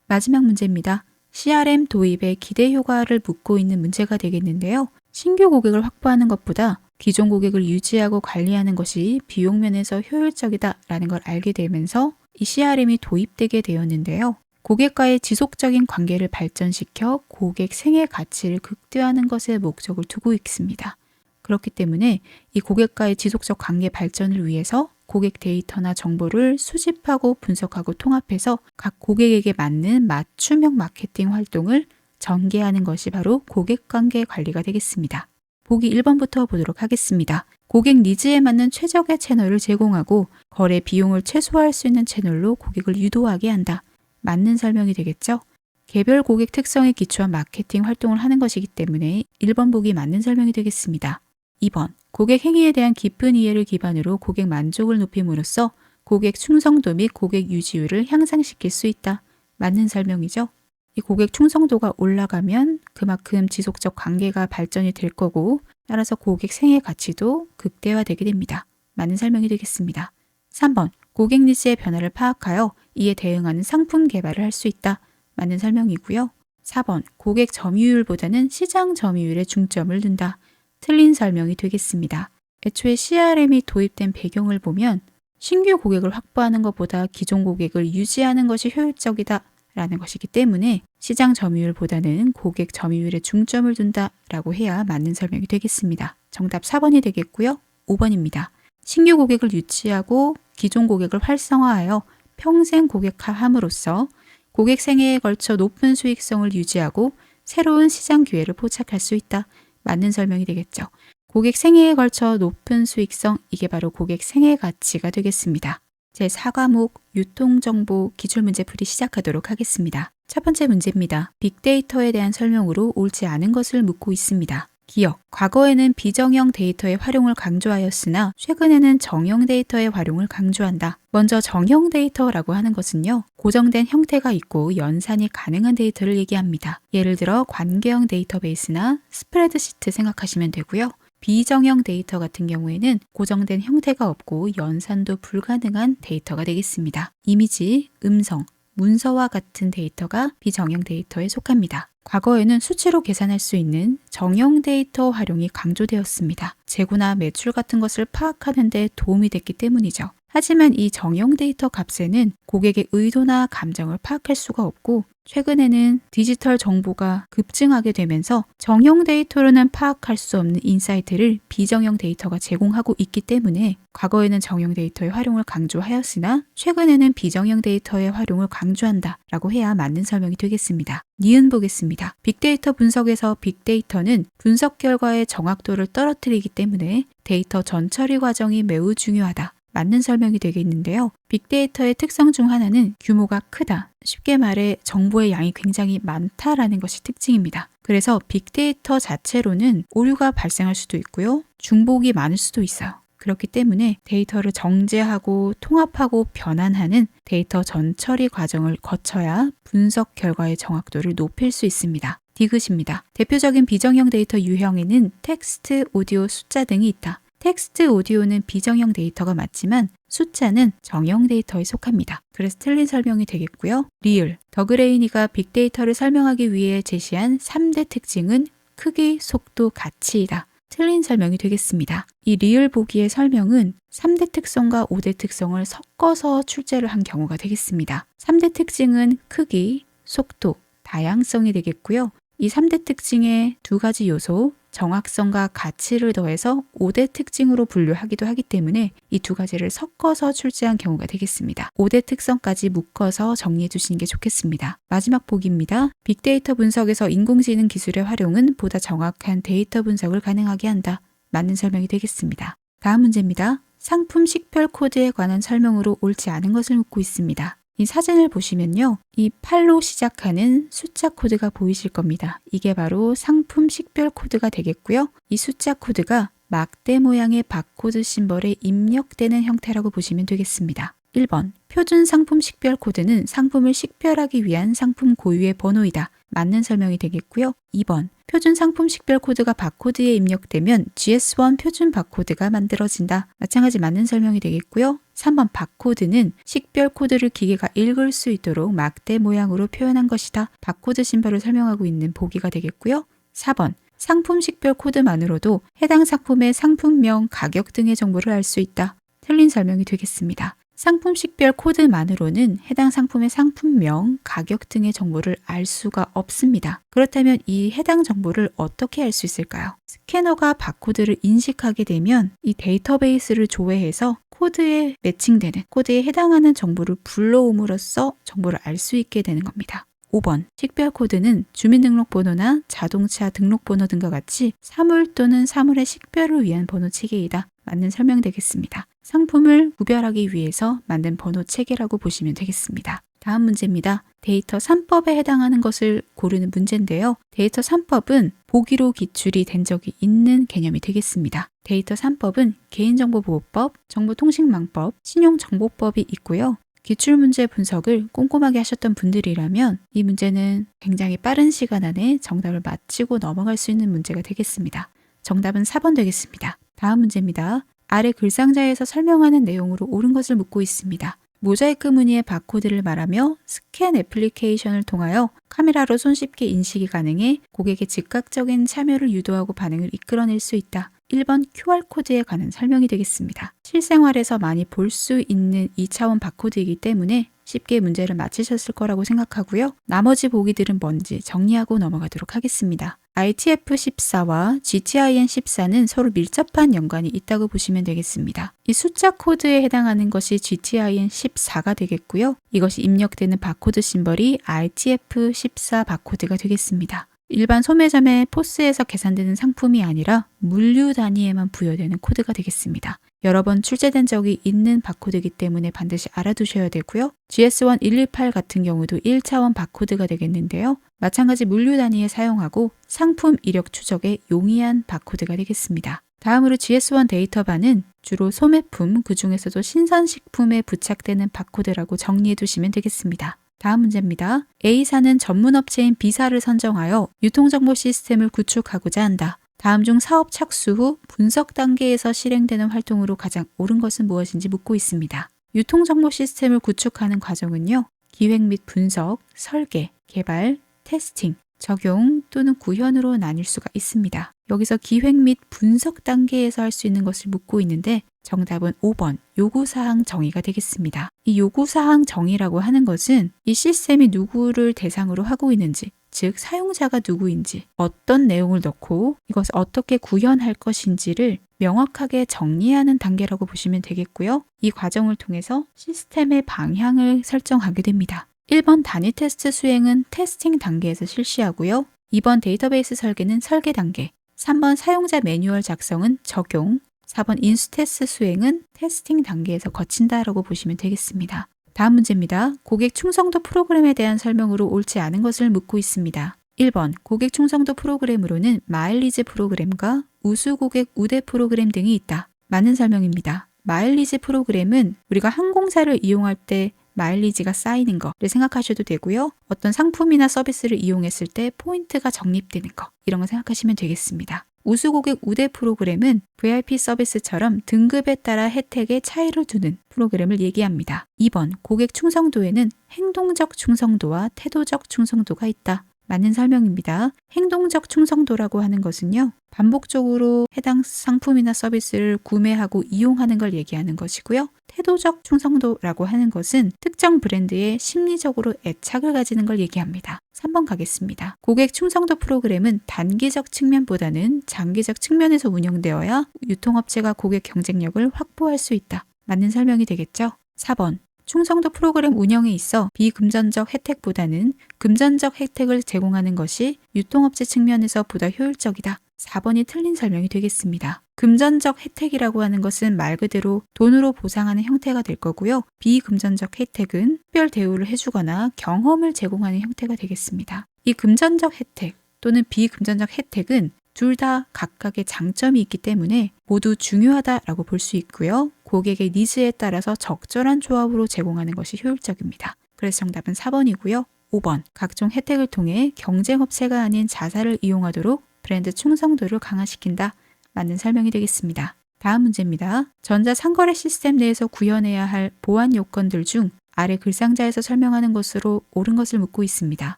마지막 문제입니다. CRM 도입의 기대 효과를 묻고 있는 문제가 되겠는데요. 신규 고객을 확보하는 것보다 기존 고객을 유지하고 관리하는 것이 비용 면에서 효율적이다라는 걸 알게 되면서 이 CRM이 도입되게 되었는데요. 고객과의 지속적인 관계를 발전시켜 고객 생애 가치를 극대화하는 것에 목적을 두고 있습니다. 그렇기 때문에 이 고객과의 지속적 관계 발전을 위해서 고객 데이터나 정보를 수집하고 분석하고 통합해서 각 고객에게 맞는 맞춤형 마케팅 활동을 전개하는 것이 바로 고객관계 관리가 되겠습니다. 보기 1번부터 보도록 하겠습니다. 고객 니즈에 맞는 최적의 채널을 제공하고 거래 비용을 최소화할 수 있는 채널로 고객을 유도하게 한다. 맞는 설명이 되겠죠? 개별 고객 특성에 기초한 마케팅 활동을 하는 것이기 때문에 1번 보기 맞는 설명이 되겠습니다. 2번, 고객 행위에 대한 깊은 이해를 기반으로 고객 만족을 높임으로써 고객 충성도 및 고객 유지율을 향상시킬 수 있다. 맞는 설명이죠. 이 고객 충성도가 올라가면 그만큼 지속적 관계가 발전이 될 거고 따라서 고객 생애 가치도 극대화되게 됩니다. 맞는 설명이 되겠습니다. 3번, 고객 니즈의 변화를 파악하여 이에 대응하는 상품 개발을 할 수 있다. 맞는 설명이고요. 4번, 고객 점유율보다는 시장 점유율에 중점을 둔다. 틀린 설명이 되겠습니다. 애초에 CRM이 도입된 배경을 보면 신규 고객을 확보하는 것보다 기존 고객을 유지하는 것이 효율적이다 라는 것이기 때문에 시장 점유율보다는 고객 점유율에 중점을 둔다 라고 해야 맞는 설명이 되겠습니다. 정답 4번이 되겠고요. 5번입니다. 신규 고객을 유치하고 기존 고객을 활성화하여 평생 고객화함으로써 고객 생애에 걸쳐 높은 수익성을 유지하고 새로운 시장 기회를 포착할 수 있다. 맞는 설명이 되겠죠. 고객 생애에 걸쳐 높은 수익성, 이게 바로 고객 생애 가치가 되겠습니다. 제4과목 유통정보 기출문제 풀이 시작하도록 하겠습니다. 첫 번째 문제입니다. 빅데이터에 대한 설명으로 옳지 않은 것을 묻고 있습니다. 기억, 과거에는 비정형 데이터의 활용을 강조하였으나 최근에는 정형 데이터의 활용을 강조한다. 먼저 정형 데이터라고 하는 것은요, 고정된 형태가 있고 연산이 가능한 데이터를 얘기합니다. 예를 들어 관계형 데이터베이스나 스프레드시트 생각하시면 되고요. 비정형 데이터 같은 경우에는 고정된 형태가 없고 연산도 불가능한 데이터가 되겠습니다. 이미지, 음성, 문서와 같은 데이터가 비정형 데이터에 속합니다. 과거에는 수치로 계산할 수 있는 정형 데이터 활용이 강조되었습니다. 재고나 매출 같은 것을 파악하는 데 도움이 됐기 때문이죠. 하지만 이 정형 데이터 값에는 고객의 의도나 감정을 파악할 수가 없고 최근에는 디지털 정보가 급증하게 되면서 정형 데이터로는 파악할 수 없는 인사이트를 비정형 데이터가 제공하고 있기 때문에 과거에는 정형 데이터의 활용을 강조하였으나 최근에는 비정형 데이터의 활용을 강조한다 라고 해야 맞는 설명이 되겠습니다. 니은 보겠습니다. 빅데이터 분석에서 빅데이터는 분석 결과의 정확도를 떨어뜨리기 때문에 데이터 전처리 과정이 매우 중요하다. 맞는 설명이 되겠는데요. 빅데이터의 특성 중 하나는 규모가 크다. 쉽게 말해 정보의 양이 굉장히 많다라는 것이 특징입니다. 그래서 빅데이터 자체로는 오류가 발생할 수도 있고요. 중복이 많을 수도 있어요. 그렇기 때문에 데이터를 정제하고 통합하고 변환하는 데이터 전처리 과정을 거쳐야 분석 결과의 정확도를 높일 수 있습니다. 디귿입니다. 대표적인 비정형 데이터 유형에는 텍스트, 오디오, 숫자 등이 있다. 텍스트, 오디오는 비정형 데이터가 맞지만 숫자는 정형 데이터에 속합니다. 그래서 틀린 설명이 되겠고요. 리을, 더그레이니가 빅데이터를 설명하기 위해 제시한 3대 특징은 크기, 속도, 가치이다. 틀린 설명이 되겠습니다. 이 리을 보기의 설명은 3대 특성과 5대 특성을 섞어서 출제를 한 경우가 되겠습니다. 3대 특징은 크기, 속도, 다양성이 되겠고요. 이 3대 특징의 두 가지 요소, 정확성과 가치를 더해서 5대 특징으로 분류하기도 하기 때문에 이 두 가지를 섞어서 출제한 경우가 되겠습니다. 5대 특성까지 묶어서 정리해 주시는 게 좋겠습니다. 마지막 보기입니다. 빅데이터 분석에서 인공지능 기술의 활용은 보다 정확한 데이터 분석을 가능하게 한다. 맞는 설명이 되겠습니다. 다음 문제입니다. 상품 식별 코드에 관한 설명으로 옳지 않은 것을 묻고 있습니다. 이 사진을 보시면요. 이 8로 시작하는 숫자 코드가 보이실 겁니다. 이게 바로 상품 식별 코드가 되겠고요. 이 숫자 코드가 막대 모양의 바코드 심벌에 입력되는 형태라고 보시면 되겠습니다. 1번, 표준 상품 식별 코드는 상품을 식별하기 위한 상품 고유의 번호이다. 맞는 설명이 되겠고요. 2번, 표준 상품 식별 코드가 바코드에 입력되면 GS1 표준 바코드가 만들어진다. 마찬가지 맞는 설명이 되겠고요. 3번, 바코드는 식별 코드를 기계가 읽을 수 있도록 막대 모양으로 표현한 것이다. 바코드 심벌을 설명하고 있는 보기가 되겠고요. 4번, 상품 식별 코드만으로도 해당 상품의 상품명, 가격 등의 정보를 알 수 있다. 틀린 설명이 되겠습니다. 상품 식별 코드만으로는 해당 상품의 상품명, 가격 등의 정보를 알 수가 없습니다. 그렇다면 이 해당 정보를 어떻게 알 수 있을까요? 스캐너가 바코드를 인식하게 되면 이 데이터베이스를 조회해서 코드에 매칭되는, 코드에 해당하는 정보를 불러옴으로써 정보를 알 수 있게 되는 겁니다. 5번, 식별 코드는 주민등록번호나 자동차 등록번호 등과 같이 사물 또는 사물의 식별을 위한 번호 체계이다. 맞는 설명되겠습니다. 상품을 구별하기 위해서 만든 번호 체계라고 보시면 되겠습니다. 다음 문제입니다. 데이터 3법에 해당하는 것을 고르는 문제인데요. 데이터 3법은 보기로 기출이 된 적이 있는 개념이 되겠습니다. 데이터 3법은 개인정보보호법, 정보통신망법, 신용정보법이 있고요. 기출문제 분석을 꼼꼼하게 하셨던 분들이라면 이 문제는 굉장히 빠른 시간 안에 정답을 맞히고 넘어갈 수 있는 문제가 되겠습니다. 정답은 4번 되겠습니다. 다음 문제입니다. 아래 글상자에서 설명하는 내용으로 옳은 것을 묻고 있습니다. 모자이크 무늬의 바코드를 말하며 스캔 애플리케이션을 통하여 카메라로 손쉽게 인식이 가능해 고객의 즉각적인 참여를 유도하고 반응을 이끌어낼 수 있다. 1번 QR코드에 관한 설명이 되겠습니다. 실생활에서 많이 볼 수 있는 2차원 바코드이기 때문에 쉽게 문제를 맞히셨을 거라고 생각하고요. 나머지 보기들은 뭔지 정리하고 넘어가도록 하겠습니다. ITF14와 GTIN14는 서로 밀접한 연관이 있다고 보시면 되겠습니다. 이 숫자 코드에 해당하는 것이 GTIN14가 되겠고요. 이것이 입력되는 바코드 심벌이 ITF14 바코드가 되겠습니다. 일반 소매점의 포스에서 계산되는 상품이 아니라 물류 단위에만 부여되는 코드가 되겠습니다. 여러 번 출제된 적이 있는 바코드이기 때문에 반드시 알아두셔야 되고요. GS1118 같은 경우도 1차원 바코드가 되겠는데요. 마찬가지 물류 단위에 사용하고 상품 이력 추적에 용이한 바코드가 되겠습니다. 다음으로 GS1 데이터바는 주로 소매품, 그 중에서도 신선식품에 부착되는 바코드라고 정리해 두시면 되겠습니다. 다음 문제입니다. A사는 전문업체인 B사를 선정하여 유통정보 시스템을 구축하고자 한다. 다음 중 사업 착수 후 분석 단계에서 실행되는 활동으로 가장 옳은 것은 무엇인지 묻고 있습니다. 유통정보 시스템을 구축하는 과정은요. 기획 및 분석, 설계, 개발, 테스팅, 적용 또는 구현으로 나뉠 수가 있습니다. 여기서 기획 및 분석 단계에서 할 수 있는 것을 묻고 있는데 정답은 5번 요구사항 정의가 되겠습니다. 이 요구사항 정의라고 하는 것은 이 시스템이 누구를 대상으로 하고 있는지, 즉 사용자가 누구인지, 어떤 내용을 넣고 이것을 어떻게 구현할 것인지를 명확하게 정리하는 단계라고 보시면 되겠고요. 이 과정을 통해서 시스템의 방향을 설정하게 됩니다. 1번 단위 테스트 수행은 테스팅 단계에서 실시하고요. 2번 데이터베이스 설계는 설계 단계, 3번 사용자 매뉴얼 작성은 적용, 4번 인수테스트 수행은 테스팅 단계에서 거친다라고 보시면 되겠습니다. 다음 문제입니다. 고객 충성도 프로그램에 대한 설명으로 옳지 않은 것을 묻고 있습니다. 1번 고객 충성도 프로그램으로는 마일리지 프로그램과 우수 고객 우대 프로그램 등이 있다. 맞는 설명입니다. 마일리지 프로그램은 우리가 항공사를 이용할 때 마일리지가 쌓이는 거를 생각하셔도 되고요. 어떤 상품이나 서비스를 이용했을 때 포인트가 적립되는 거, 이런 거 생각하시면 되겠습니다. 우수 고객 우대 프로그램은 VIP 서비스처럼 등급에 따라 혜택의 차이를 두는 프로그램을 얘기합니다. 2번 고객 충성도에는 행동적 충성도와 태도적 충성도가 있다. 맞는 설명입니다. 행동적 충성도라고 하는 것은요. 반복적으로 해당 상품이나 서비스를 구매하고 이용하는 걸 얘기하는 것이고요. 태도적 충성도라고 하는 것은 특정 브랜드에 심리적으로 애착을 가지는 걸 얘기합니다. 3번 가겠습니다. 고객 충성도 프로그램은 단기적 측면보다는 장기적 측면에서 운영되어야 유통업체가 고객 경쟁력을 확보할 수 있다. 맞는 설명이 되겠죠? 4번 충성도 프로그램 운영에 있어 비금전적 혜택보다는 금전적 혜택을 제공하는 것이 유통업체 측면에서 보다 효율적이다. 4번이 틀린 설명이 되겠습니다. 금전적 혜택이라고 하는 것은 말 그대로 돈으로 보상하는 형태가 될 거고요. 비금전적 혜택은 특별 대우를 해주거나 경험을 제공하는 형태가 되겠습니다. 이 금전적 혜택 또는 비금전적 혜택은 둘 다 각각의 장점이 있기 때문에 모두 중요하다라고 볼 수 있고요. 고객의 니즈에 따라서 적절한 조합으로 제공하는 것이 효율적입니다. 그래서 정답은 4번이고요. 5번 각종 혜택을 통해 경쟁업체가 아닌 자사를 이용하도록 브랜드 충성도를 강화시킨다. 맞는 설명이 되겠습니다. 다음 문제입니다. 전자상거래 시스템 내에서 구현해야 할 보안 요건들 중 아래 글상자에서 설명하는 것으로 옳은 것을 묻고 있습니다.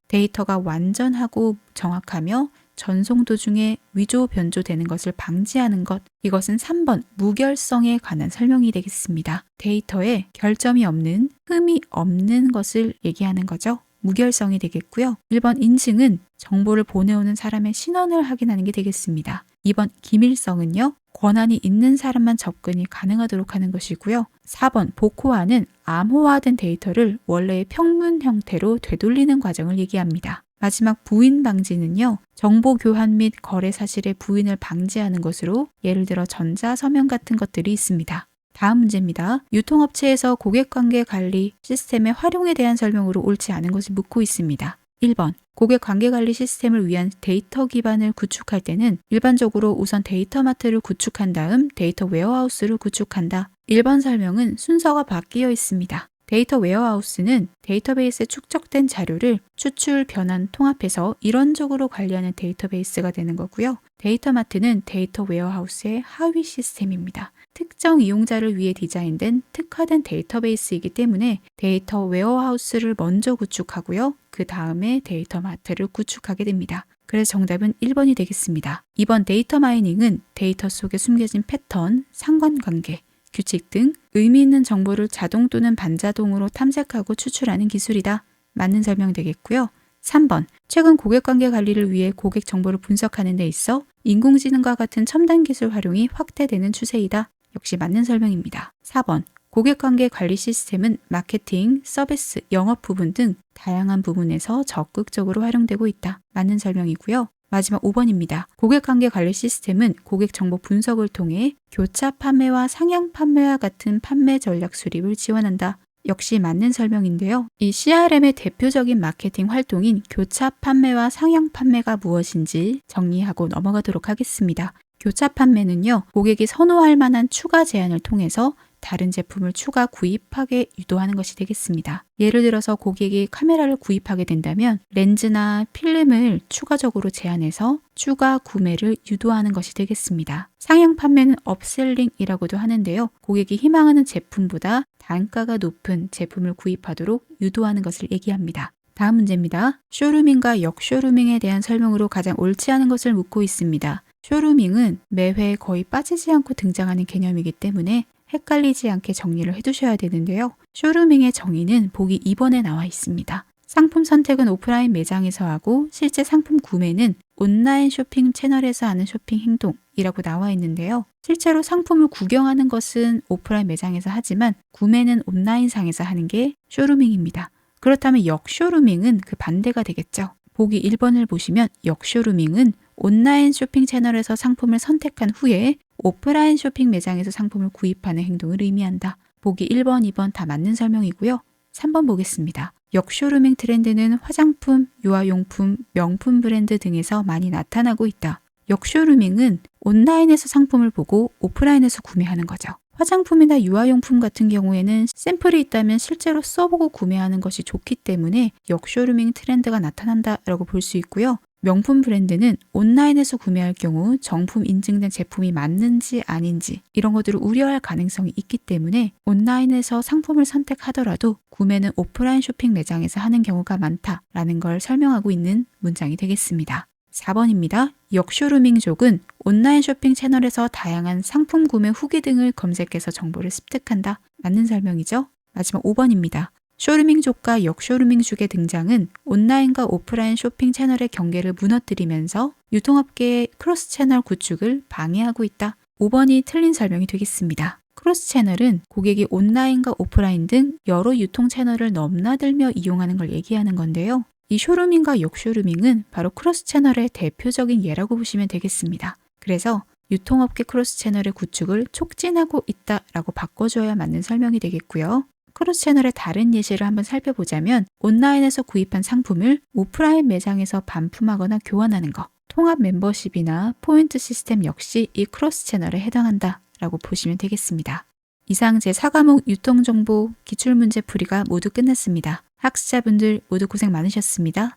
데이터가 완전하고 정확하며 전송 도중에 위조 변조되는 것을 방지하는 것. 이것은 3번 무결성에 관한 설명이 되겠습니다. 데이터에 결점이 없는, 흠이 없는 것을 얘기하는 거죠. 무결성이 되겠고요. 1번 인증은 정보를 보내오는 사람의 신원을 확인하는 게 되겠습니다. 2번 기밀성은요. 권한이 있는 사람만 접근이 가능하도록 하는 것이고요. 4번 복호화는 암호화된 데이터를 원래의 평문 형태로 되돌리는 과정을 얘기합니다. 마지막 부인 방지는요. 정보 교환 및 거래 사실의 부인을 방지하는 것으로 예를 들어 전자서면 같은 것들이 있습니다. 다음 문제입니다. 유통업체에서 고객관계 관리 시스템의 활용에 대한 설명으로 옳지 않은 것을 묻고 있습니다. 1번 고객관계관리 시스템을 위한 데이터 기반을 구축할 때는 일반적으로 우선 데이터마트를 구축한 다음 데이터 웨어하우스를 구축한다. 1번 설명은 순서가 바뀌어 있습니다. 데이터 웨어하우스는 데이터베이스에 축적된 자료를 추출, 변환, 통합해서 이론적으로 관리하는 데이터베이스가 되는 거고요. 데이터 마트는 데이터 웨어하우스의 하위 시스템입니다. 특정 이용자를 위해 디자인된 특화된 데이터베이스이기 때문에 데이터 웨어하우스를 먼저 구축하고요. 그 다음에 데이터 마트를 구축하게 됩니다. 그래서 정답은 1번이 되겠습니다. 2번 데이터 마이닝은 데이터 속에 숨겨진 패턴, 상관관계, 규칙 등 의미 있는 정보를 자동 또는 반자동으로 탐색하고 추출하는 기술이다. 맞는 설명 되겠고요. 3번 최근 고객관계 관리를 위해 고객 정보를 분석하는 데 있어 인공지능과 같은 첨단 기술 활용이 확대되는 추세이다. 역시 맞는 설명입니다. 4번 고객관계 관리 시스템은 마케팅, 서비스, 영업 부분 등 다양한 부분에서 적극적으로 활용되고 있다. 맞는 설명이고요. 마지막 5번입니다. 고객관계 관리 시스템은 고객 정보 분석을 통해 교차 판매와 상향 판매와 같은 판매 전략 수립을 지원한다. 역시 맞는 설명인데요. 이 CRM의 대표적인 마케팅 활동인 교차 판매와 상향 판매가 무엇인지 정리하고 넘어가도록 하겠습니다. 교차 판매는요, 고객이 선호할 만한 추가 제안을 통해서 다른 제품을 추가 구입하게 유도하는 것이 되겠습니다. 예를 들어서 고객이 카메라를 구입하게 된다면 렌즈나 필름을 추가적으로 제안해서 추가 구매를 유도하는 것이 되겠습니다. 상향 판매는 업셀링이라고도 하는데요. 고객이 희망하는 제품보다 단가가 높은 제품을 구입하도록 유도하는 것을 얘기합니다. 다음 문제입니다. 쇼루밍과 역쇼루밍에 대한 설명으로 가장 옳지 않은 것을 묻고 있습니다. 쇼루밍은 매회 거의 빠지지 않고 등장하는 개념이기 때문에 헷갈리지 않게 정리를 해두셔야 되는데요. 쇼루밍의 정의는 보기 2번에 나와 있습니다. 상품 선택은 오프라인 매장에서 하고 실제 상품 구매는 온라인 쇼핑 채널에서 하는 쇼핑 행동이라고 나와 있는데요. 실제로 상품을 구경하는 것은 오프라인 매장에서 하지만 구매는 온라인상에서 하는 게 쇼루밍입니다. 그렇다면 역쇼루밍은 그 반대가 되겠죠. 보기 1번을 보시면 역쇼루밍은 온라인 쇼핑 채널에서 상품을 선택한 후에 오프라인 쇼핑 매장에서 상품을 구입하는 행동을 의미한다. 보기 1번, 2번 다 맞는 설명이고요. 3번 보겠습니다. 역쇼루밍 트렌드는 화장품, 유아용품, 명품 브랜드 등에서 많이 나타나고 있다. 역쇼루밍은 온라인에서 상품을 보고 오프라인에서 구매하는 거죠. 화장품이나 유아용품 같은 경우에는 샘플이 있다면 실제로 써보고 구매하는 것이 좋기 때문에 역쇼루밍 트렌드가 나타난다라고 볼 수 있고요. 명품 브랜드는 온라인에서 구매할 경우 정품 인증된 제품이 맞는지 아닌지 이런 것들을 우려할 가능성이 있기 때문에 온라인에서 상품을 선택하더라도 구매는 오프라인 쇼핑 매장에서 하는 경우가 많다라는 걸 설명하고 있는 문장이 되겠습니다. 4번입니다. 역쇼루밍족은 온라인 쇼핑 채널에서 다양한 상품 구매 후기 등을 검색해서 정보를 습득한다. 맞는 설명이죠. 마지막 5번입니다. 쇼루밍족과 역쇼루밍족의 등장은 온라인과 오프라인 쇼핑 채널의 경계를 무너뜨리면서 유통업계의 크로스 채널 구축을 방해하고 있다. 5번이 틀린 설명이 되겠습니다. 크로스 채널은 고객이 온라인과 오프라인 등 여러 유통 채널을 넘나들며 이용하는 걸 얘기하는 건데요. 이 쇼루밍과 역쇼루밍은 바로 크로스 채널의 대표적인 예라고 보시면 되겠습니다. 그래서 유통업계 크로스 채널의 구축을 촉진하고 있다라고 바꿔줘야 맞는 설명이 되겠고요. 크로스 채널의 다른 예시를 한번 살펴보자면 온라인에서 구입한 상품을 오프라인 매장에서 반품하거나 교환하는 것, 통합 멤버십이나 포인트 시스템 역시 이 크로스 채널에 해당한다라고 보시면 되겠습니다. 이상 제4과목 유통정보 기출문제 풀이가 모두 끝났습니다. 학습자분들 모두 고생 많으셨습니다.